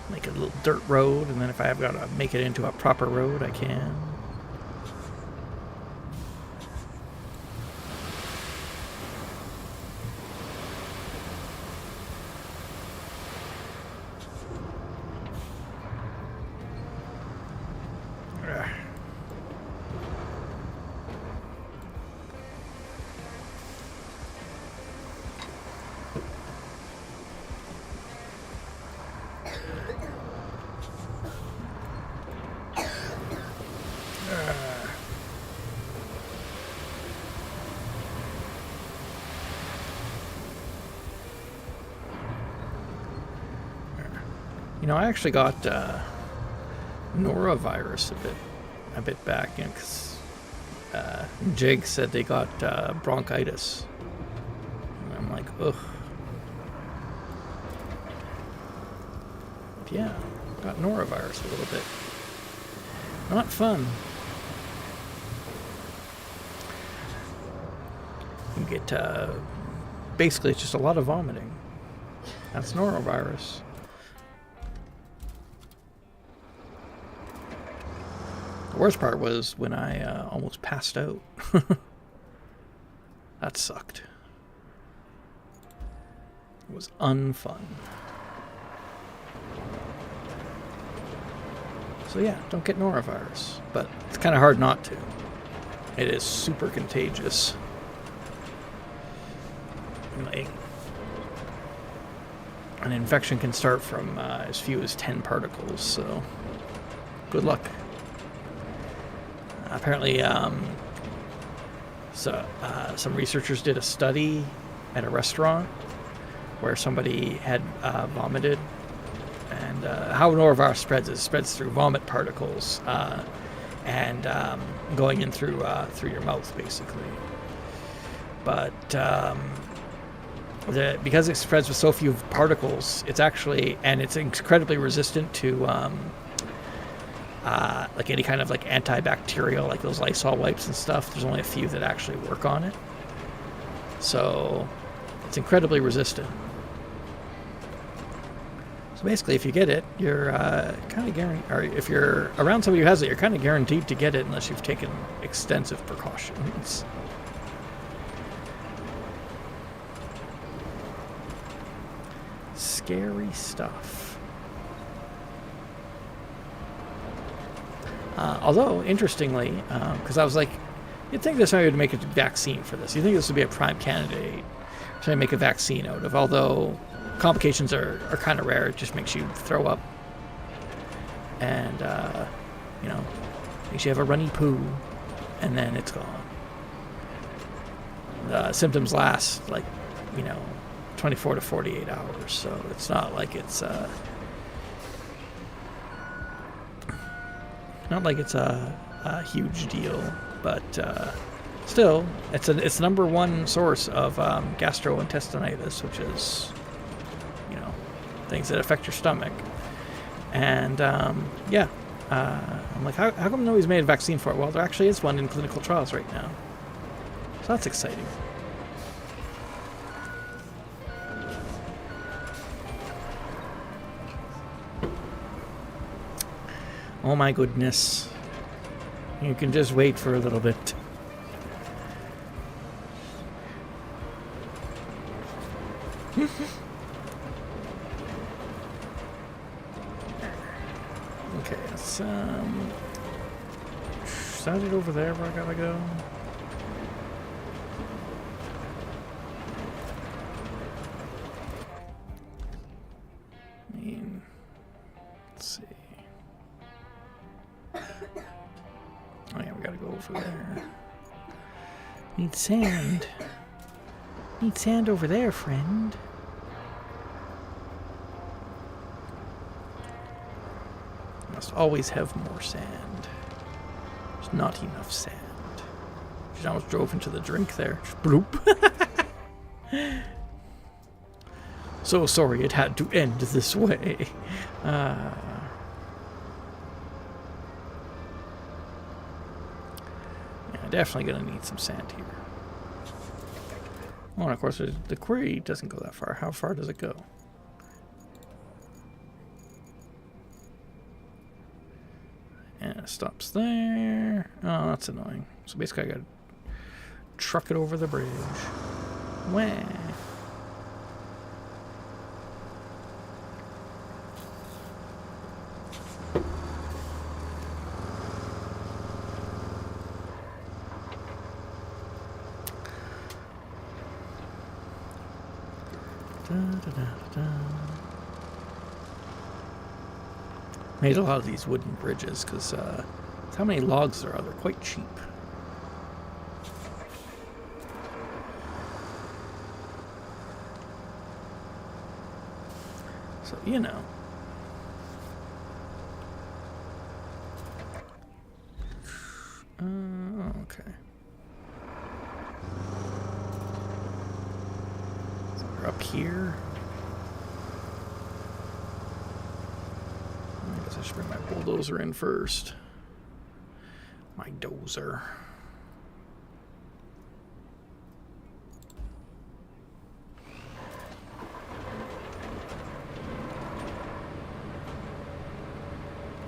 Make a little dirt road, and then if I've got to make it into a proper road, I can. You know, I actually got norovirus a bit a bit back, because Jake said they got bronchitis. And I'm like, ugh. But yeah, got norovirus a little bit. Not fun. You get, basically, it's just a lot of vomiting. That's norovirus. The worst part was when I almost passed out. That sucked. It was unfun. So yeah, don't get norovirus. But it's kind of hard not to. It is super contagious. Like, an infection can start from as few as 10 particles, so good luck. Apparently, some researchers did a study at a restaurant where somebody had vomited, and how norovirus spreads is it spreads through vomit particles and going in through your mouth, basically. But because it spreads with so few particles, it's incredibly resistant to like any kind of like antibacterial, like those Lysol wipes and stuff. There's only a few that actually work on it, so it's incredibly resistant. So basically, if you get it, you're kind of guaranteed, or if you're around somebody who has it, you're kind of guaranteed to get it unless you've taken extensive precautions. Scary stuff. Although, interestingly, because I was like, you'd think this would make a vaccine for this. You think this would be a prime candidate to make a vaccine out of, although complications are kind of rare. It just makes you throw up and, makes you have a runny poo, and then it's gone. The symptoms last, 24 to 48 hours, so it's not like it's a huge deal, but still, it's number one source of gastrointestinitis, which is things that affect your stomach. And I'm like, how come nobody's made a vaccine for it? Well, there actually is one in clinical trials right now, so that's exciting. Oh my goodness. You can just wait for a little bit. Okay, let's is it over there where I gotta go? Let's see. Oh yeah, we gotta go over there. Need sand. Need sand over there, friend. Must always have more sand. There's not enough sand. She almost drove into the drink there. Just bloop. So sorry it had to end this way. Yeah, definitely gonna need some sand here. Oh, and of course, the quarry doesn't go that far. How far does it go? And it stops there. Oh, that's annoying. So basically, I gotta truck it over the bridge. Wah. Made a lot of these wooden bridges because how many logs there are. They're quite cheap. So, you know. Okay. So we're up here. I guess I should bring my bulldozer in first. My dozer.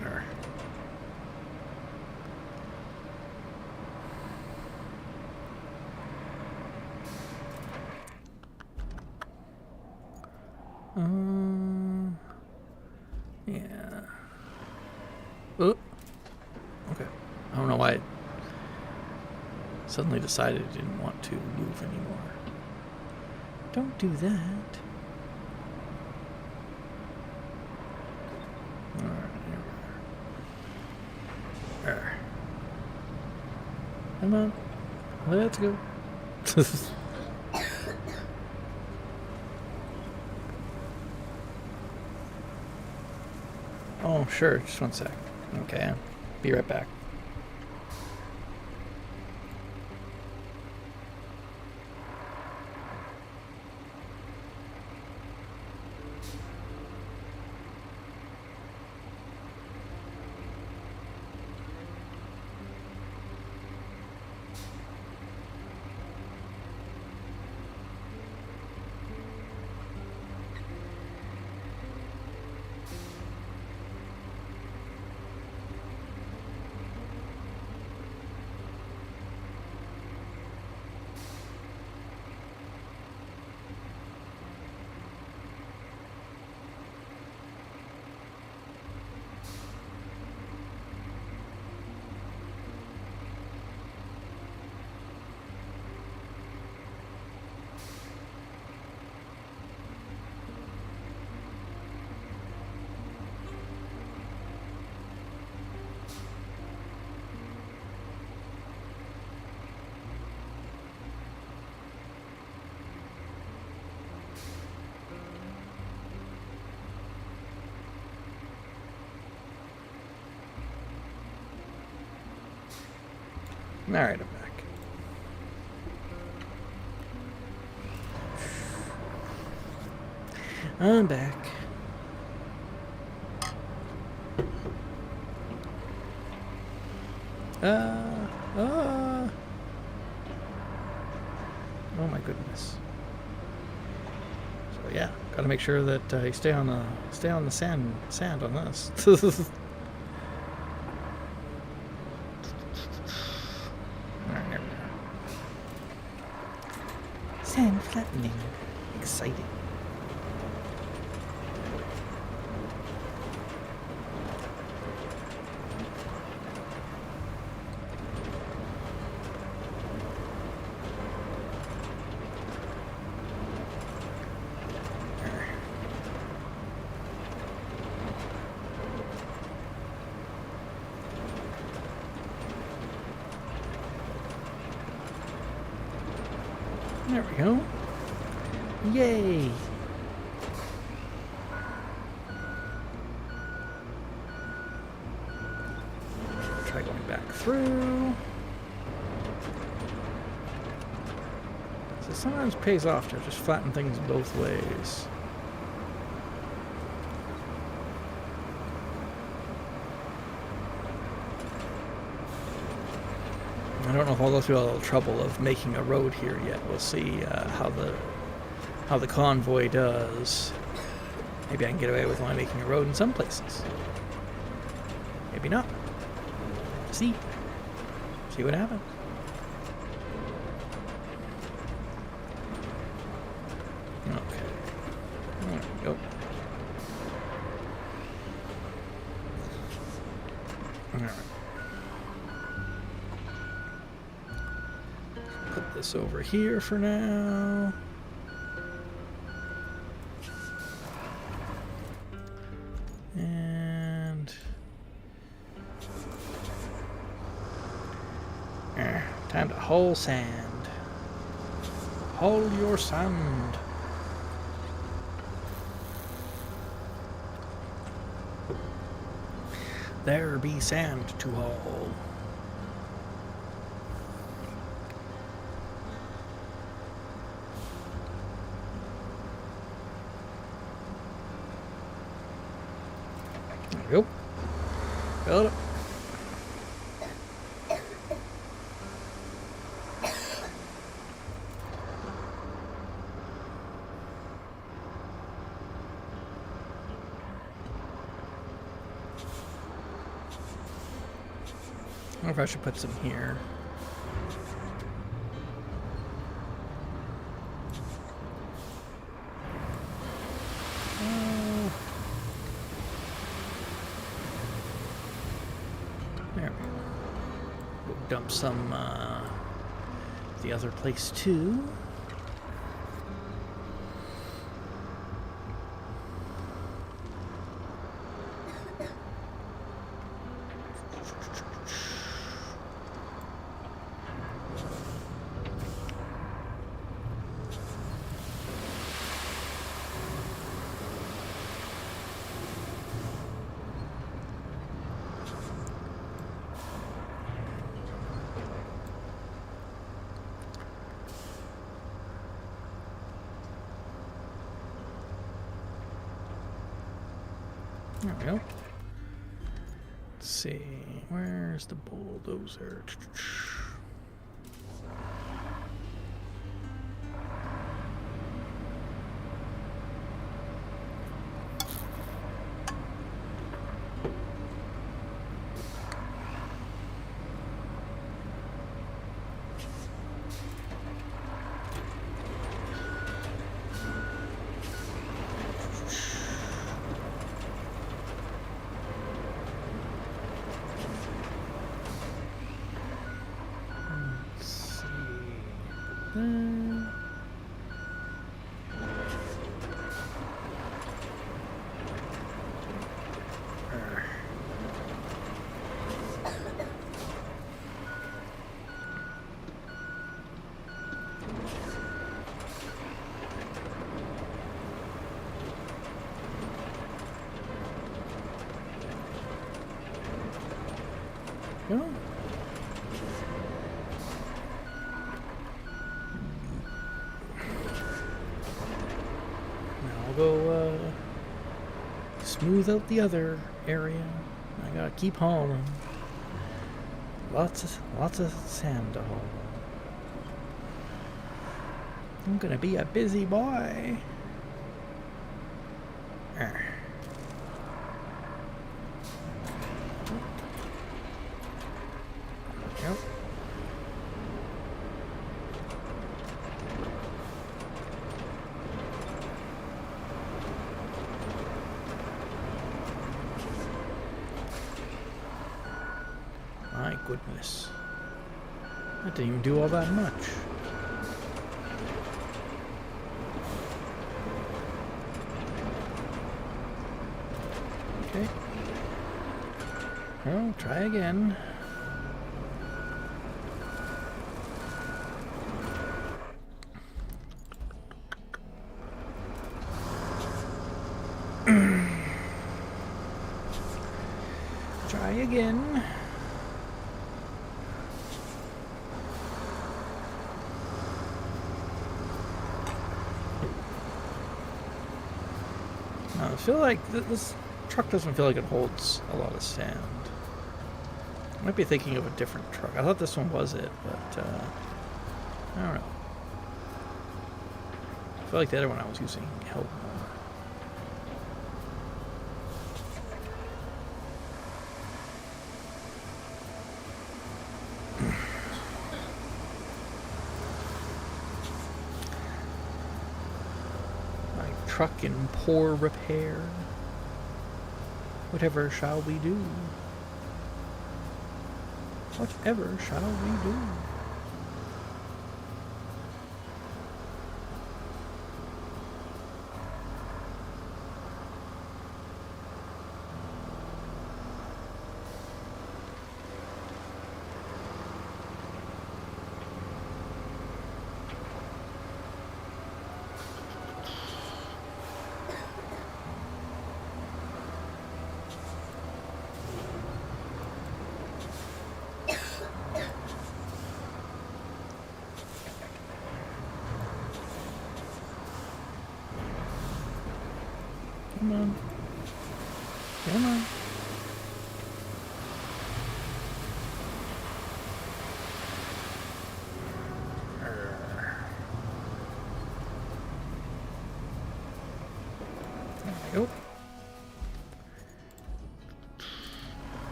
There. Yeah. Oh. Okay. I don't know why it suddenly decided it didn't want to move anymore. Don't do that. Alright, here we are. There. Come on. Let's go. Oh, sure. Just one sec. Okay. Be right back. Alright, I'm back. I'm back. Oh my goodness. So yeah, gotta make sure that you stay on the sand on this. Alright, there we go. Sand flattening. Exciting. There we go. Yay! Try going back through. So sometimes it pays off to just flatten things both ways. I don't know if I'll go through all the trouble of making a road here yet. We'll see how the convoy does. Maybe I can get away with only making a road in some places. Maybe not. See what happens. Okay. There we go. All right. Put this over here for now. And time to haul sand. Haul your sand. There be sand to haul. we go. Got it. I wonder if I should put some here. There we go. We'll dump some the other place too. There we go. Let's see, where's the bulldozer? Go. Now I'll go smooth out the other area. I gotta keep hauling. Lots of sand to haul. I'm gonna be a busy boy. Yep. My goodness. That didn't even do all that much. Okay. Well, try again. Try again. I feel like this truck doesn't feel like it holds a lot of sand. I might be thinking of a different truck. I thought this one was it, but I don't know. I feel like the other one I was using held more. Truck in poor repair. Whatever shall we do? Whatever shall we do? Come on. Come on. Nope.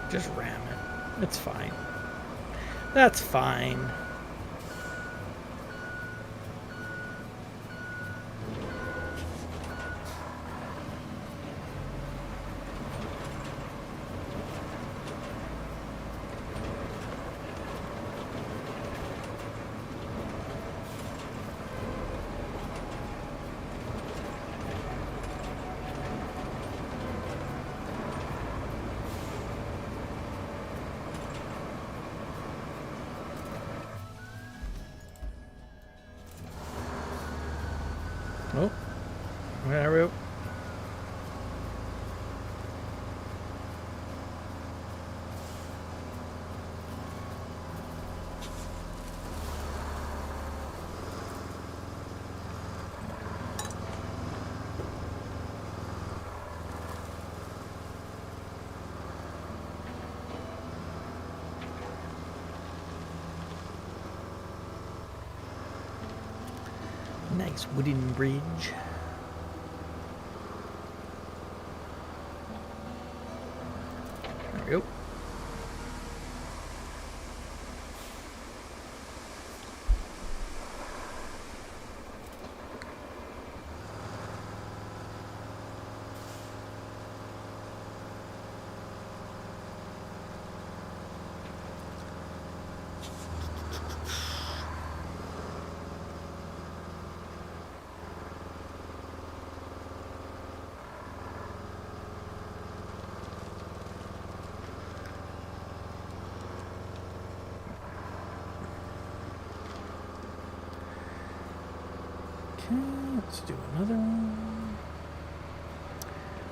Just ram it. It's fine. That's fine. Oh, there we go. Nice wooden bridge. There we go. Let's do another one.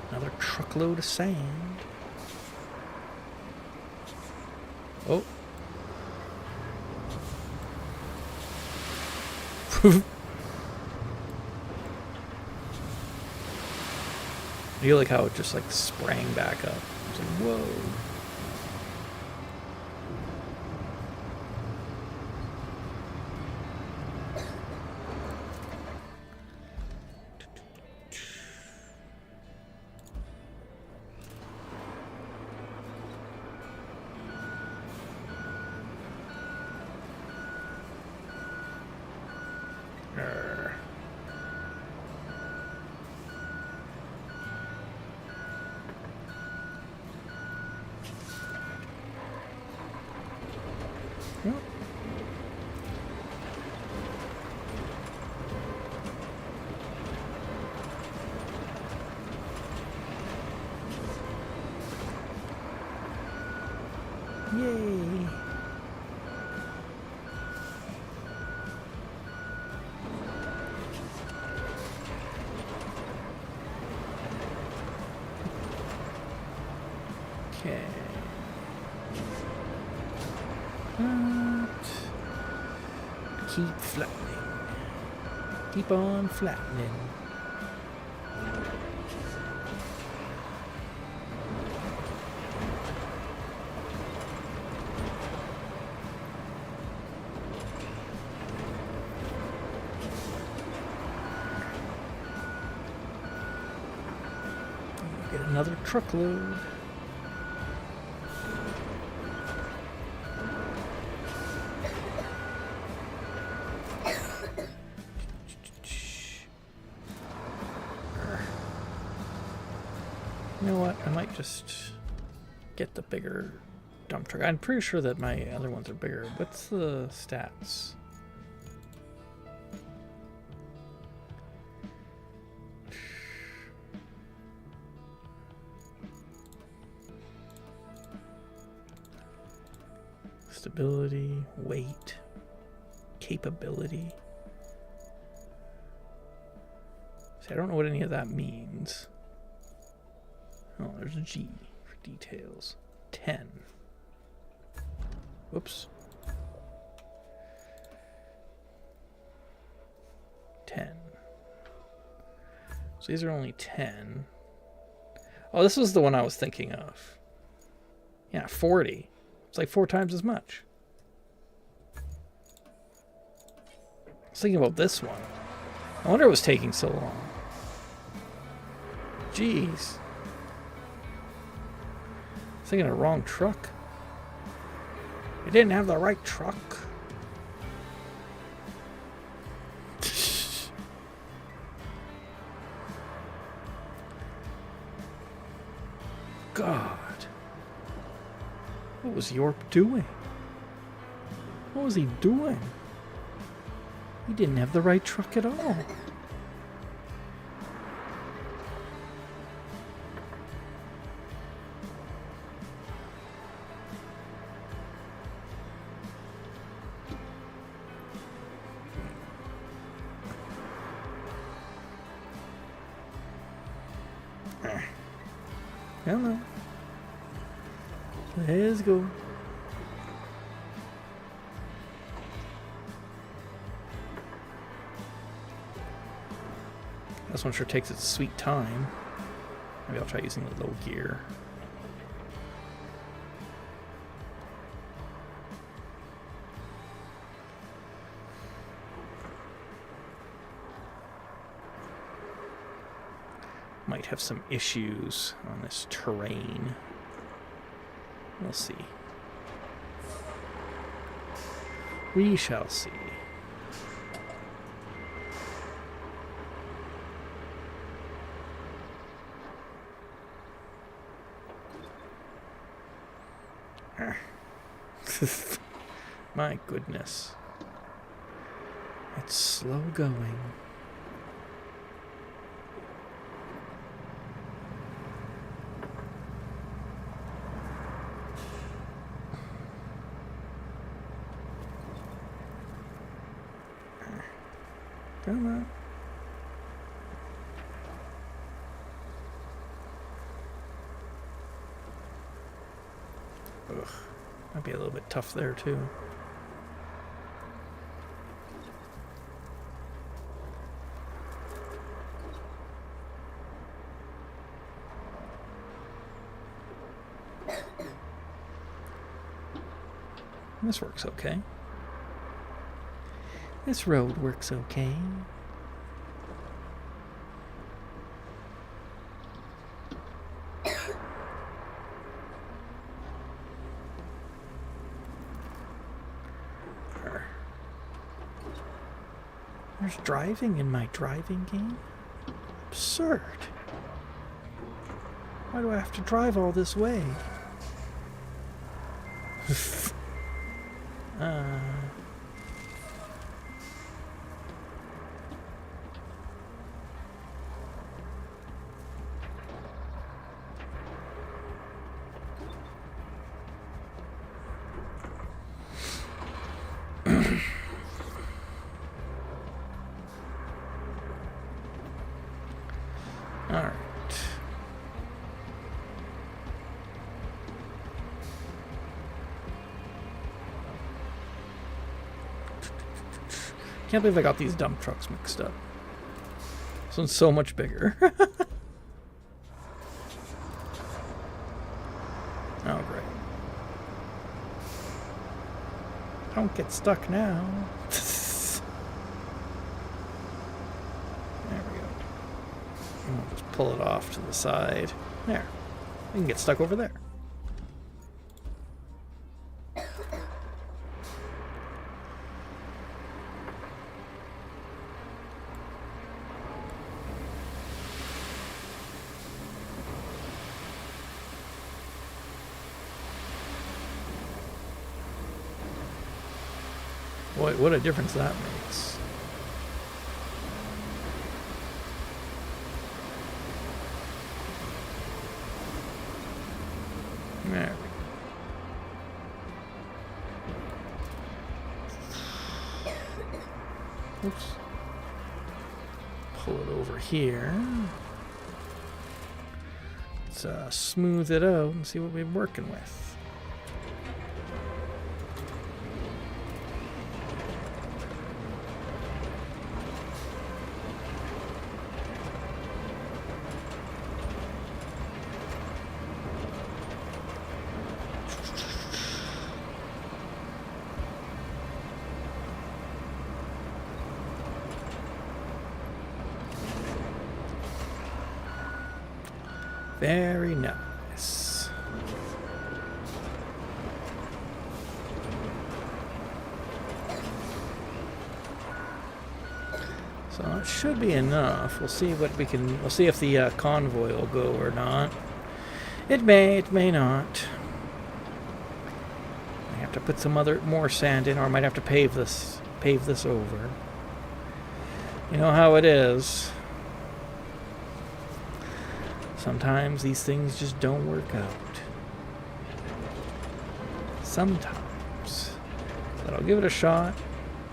Another truckload of sand. Oh. I feel like how it just like sprang back up. I was like, whoa. Yay! Okay. Keep flattening. Keep on flattening. Get another truckload. You know what? I might just get the bigger dump truck. I'm pretty sure that my other ones are bigger. What's the stats? Stability, weight, capability. See, I don't know what any of that means. Oh, there's a G for details. 10. Whoops. 10. So these are only 10. Oh, this was the one I was thinking of. Yeah, 40. It's like 4 times as much. I was thinking about this one. I wonder it was taking so long. Jeez. I was thinking of the wrong truck. It didn't have the right truck. God. What was Yorp doing? What was he doing? He didn't have the right truck at all. Come on. Let's go. This one sure takes its sweet time. Maybe I'll try using the low gear. Might have some issues on this terrain. We'll see. We shall see. My goodness. It's slow going. Come on. Ugh. Might be a little bit tough there, too. This works okay. This road works okay. There's driving in my driving game? Absurd. Why do I have to drive all this way? Alright. Can't believe I got these dump trucks mixed up. This one's so much bigger. Oh, great. Don't get stuck now. There we go. I'll just pull it off to the side. There. We can get stuck over there. Boy, what a difference that makes. There we go. Oops. Pull it over here. Let's smooth it out and see what we're working with. Very nice. So it should be enough. We'll see what we can. We'll see if the convoy will go or not. It may not. I have to put some more sand in, or I might have to pave this over. You know how it is. Sometimes these things just don't work out. Sometimes. But I'll give it a shot,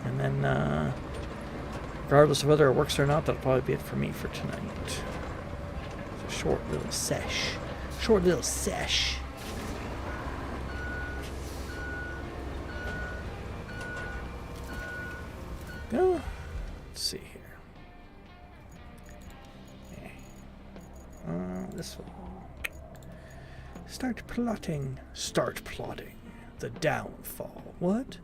and then, regardless of whether it works or not, that'll probably be it for me for tonight. It's a short little sesh. Short little sesh. Go. Let's see here. This one. Start plotting. Start plotting. The downfall. What?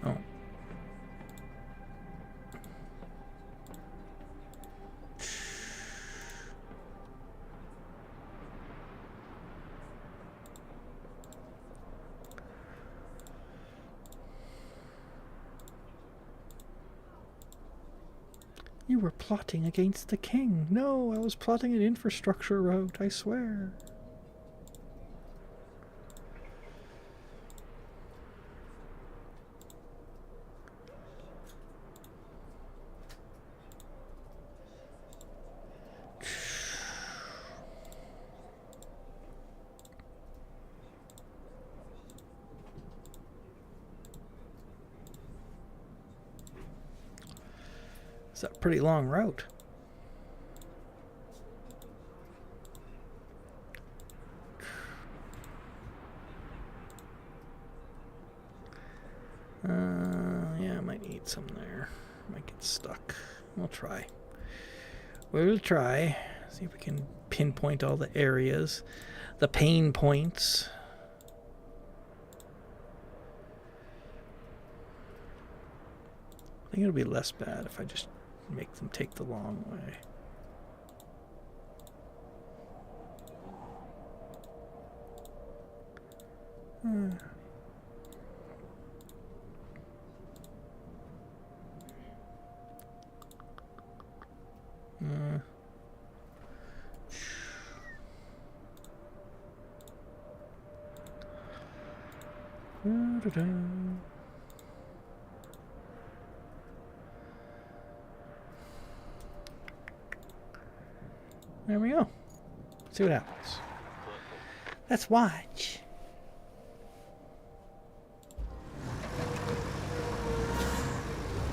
Oh. You were plotting against the king. No, I was plotting an infrastructure route, I swear. It's a pretty long route. Yeah, I might need some there. Might get stuck. We'll try. We'll try. See if we can pinpoint all the areas, the pain points. I think it'll be less bad if I just make them take the long way. There we go. See what happens. Let's watch.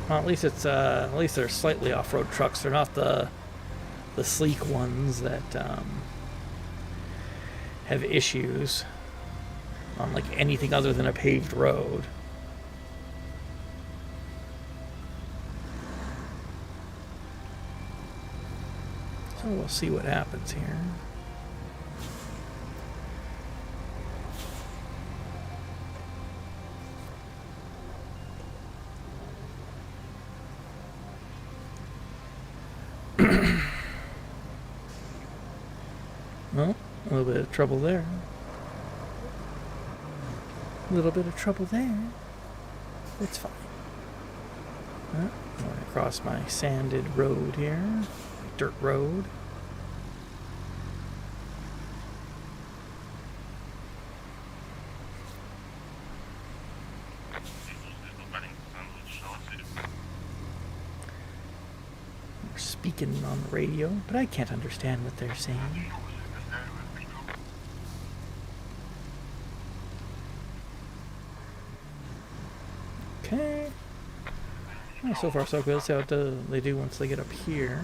Well, at least it's at least they're slightly off-road trucks. They're not the sleek ones that have issues on like anything other than a paved road. So we'll see what happens here. Well, a little bit of trouble there. A little bit of trouble there. It's fine. I'm going across my sanded road here. Dirt road. They're speaking on the radio, but I can't understand what they're saying. Okay. Well, so far so good. Let's see how they do once they get up here.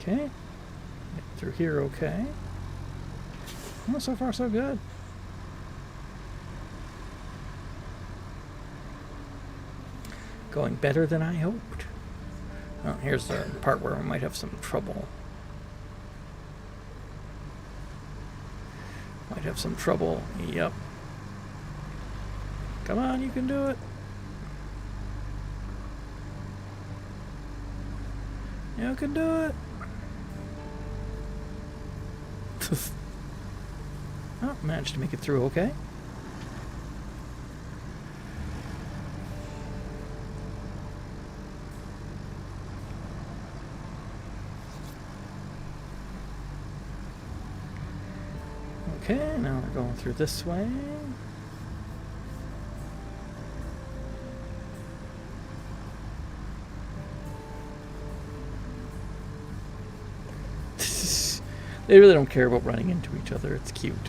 Okay. Get through here okay. Well, so far so good. Going better than I hoped. Oh, here's the part where we might have some trouble. Might have some trouble. Yep. Come on, you can do it. You can do it. Oh, managed to make it through okay. Okay, now we're going through this way. They really don't care about running into each other. It's cute.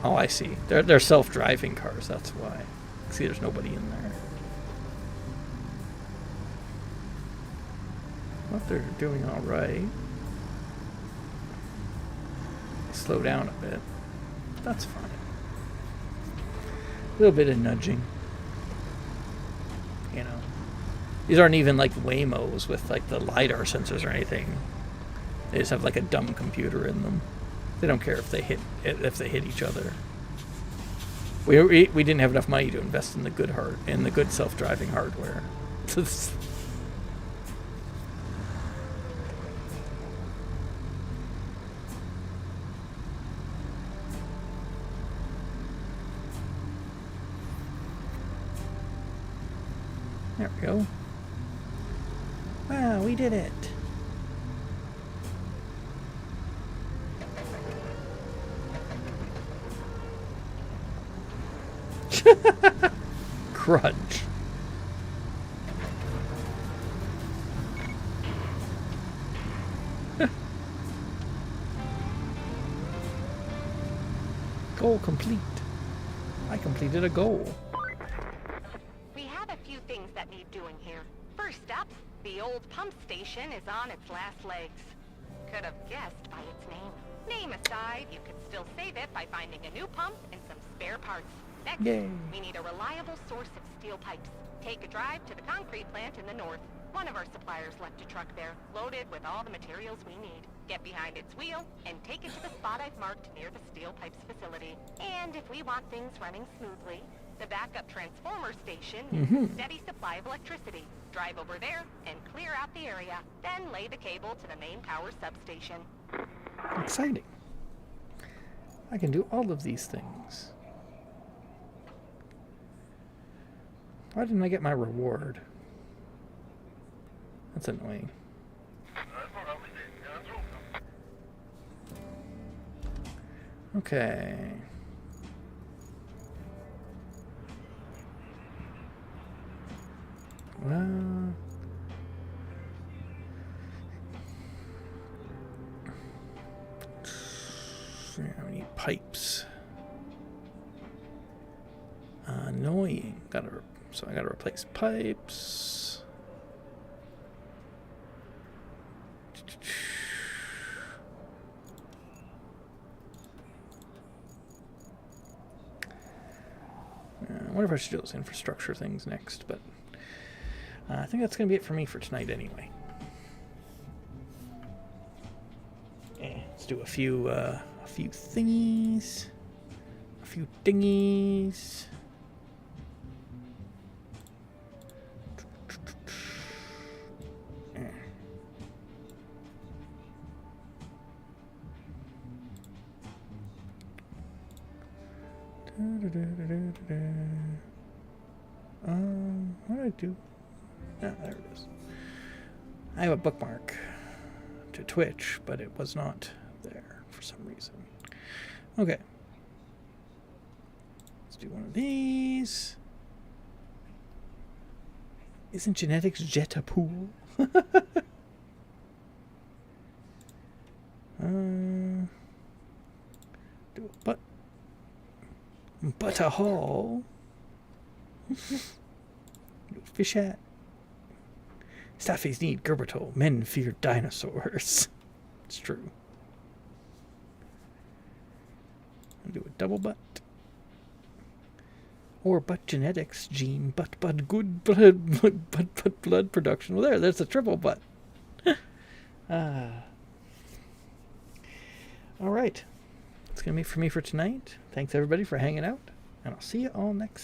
Oh, I see. They're self-driving cars. That's why. See, there's nobody in there. Well, they're doing all right. Slow down a bit. That's fine. A little bit of nudging. You know. These aren't even like Waymos with like the LiDAR sensors or anything. They just have like a dumb computer in them. They don't care if they hit each other. We didn't have enough money to invest in the good self-driving hardware. There we go. Wow, we did it. Crunch. Goal complete. I completed a goal. We have a few things that need doing here. First up, the old pump station is on its last legs. Could have guessed by its name. Name aside, you could still save it by finding a new pump and some spare parts. Next, Yay. we need a reliable source of steel pipes. Take a drive to the concrete plant in the north. One of our suppliers left a truck there, loaded with all the materials we need. Get behind its wheel and take it to the spot I've marked near the steel pipes facility. And if we want things running smoothly, the backup transformer station needs a steady supply of electricity. Drive over there and clear out the area. Then lay the cable to the main power substation. Exciting. I can do all of these things. Why didn't I get my reward? That's annoying. Okay. Well... yeah, we need pipes. Annoying. So I gotta replace pipes. I wonder if I should do those infrastructure things next, but I think that's gonna be it for me for tonight anyway. Let's do a few thingies, a few dingies. What did I do? Ah, there it is. I have a bookmark to Twitch, but it was not there for some reason. Okay. Let's do one of these. Isn't genetics Jetta pool? Do a butter hole. Fish hat. Staffies need Gerberto. Men fear dinosaurs. It's true. I'll do a double butt. Or butt genetics gene, but good blood production. Well, there's a triple butt. All right. That's going to be it for me for tonight. Thanks, everybody, for hanging out. And I'll see you all next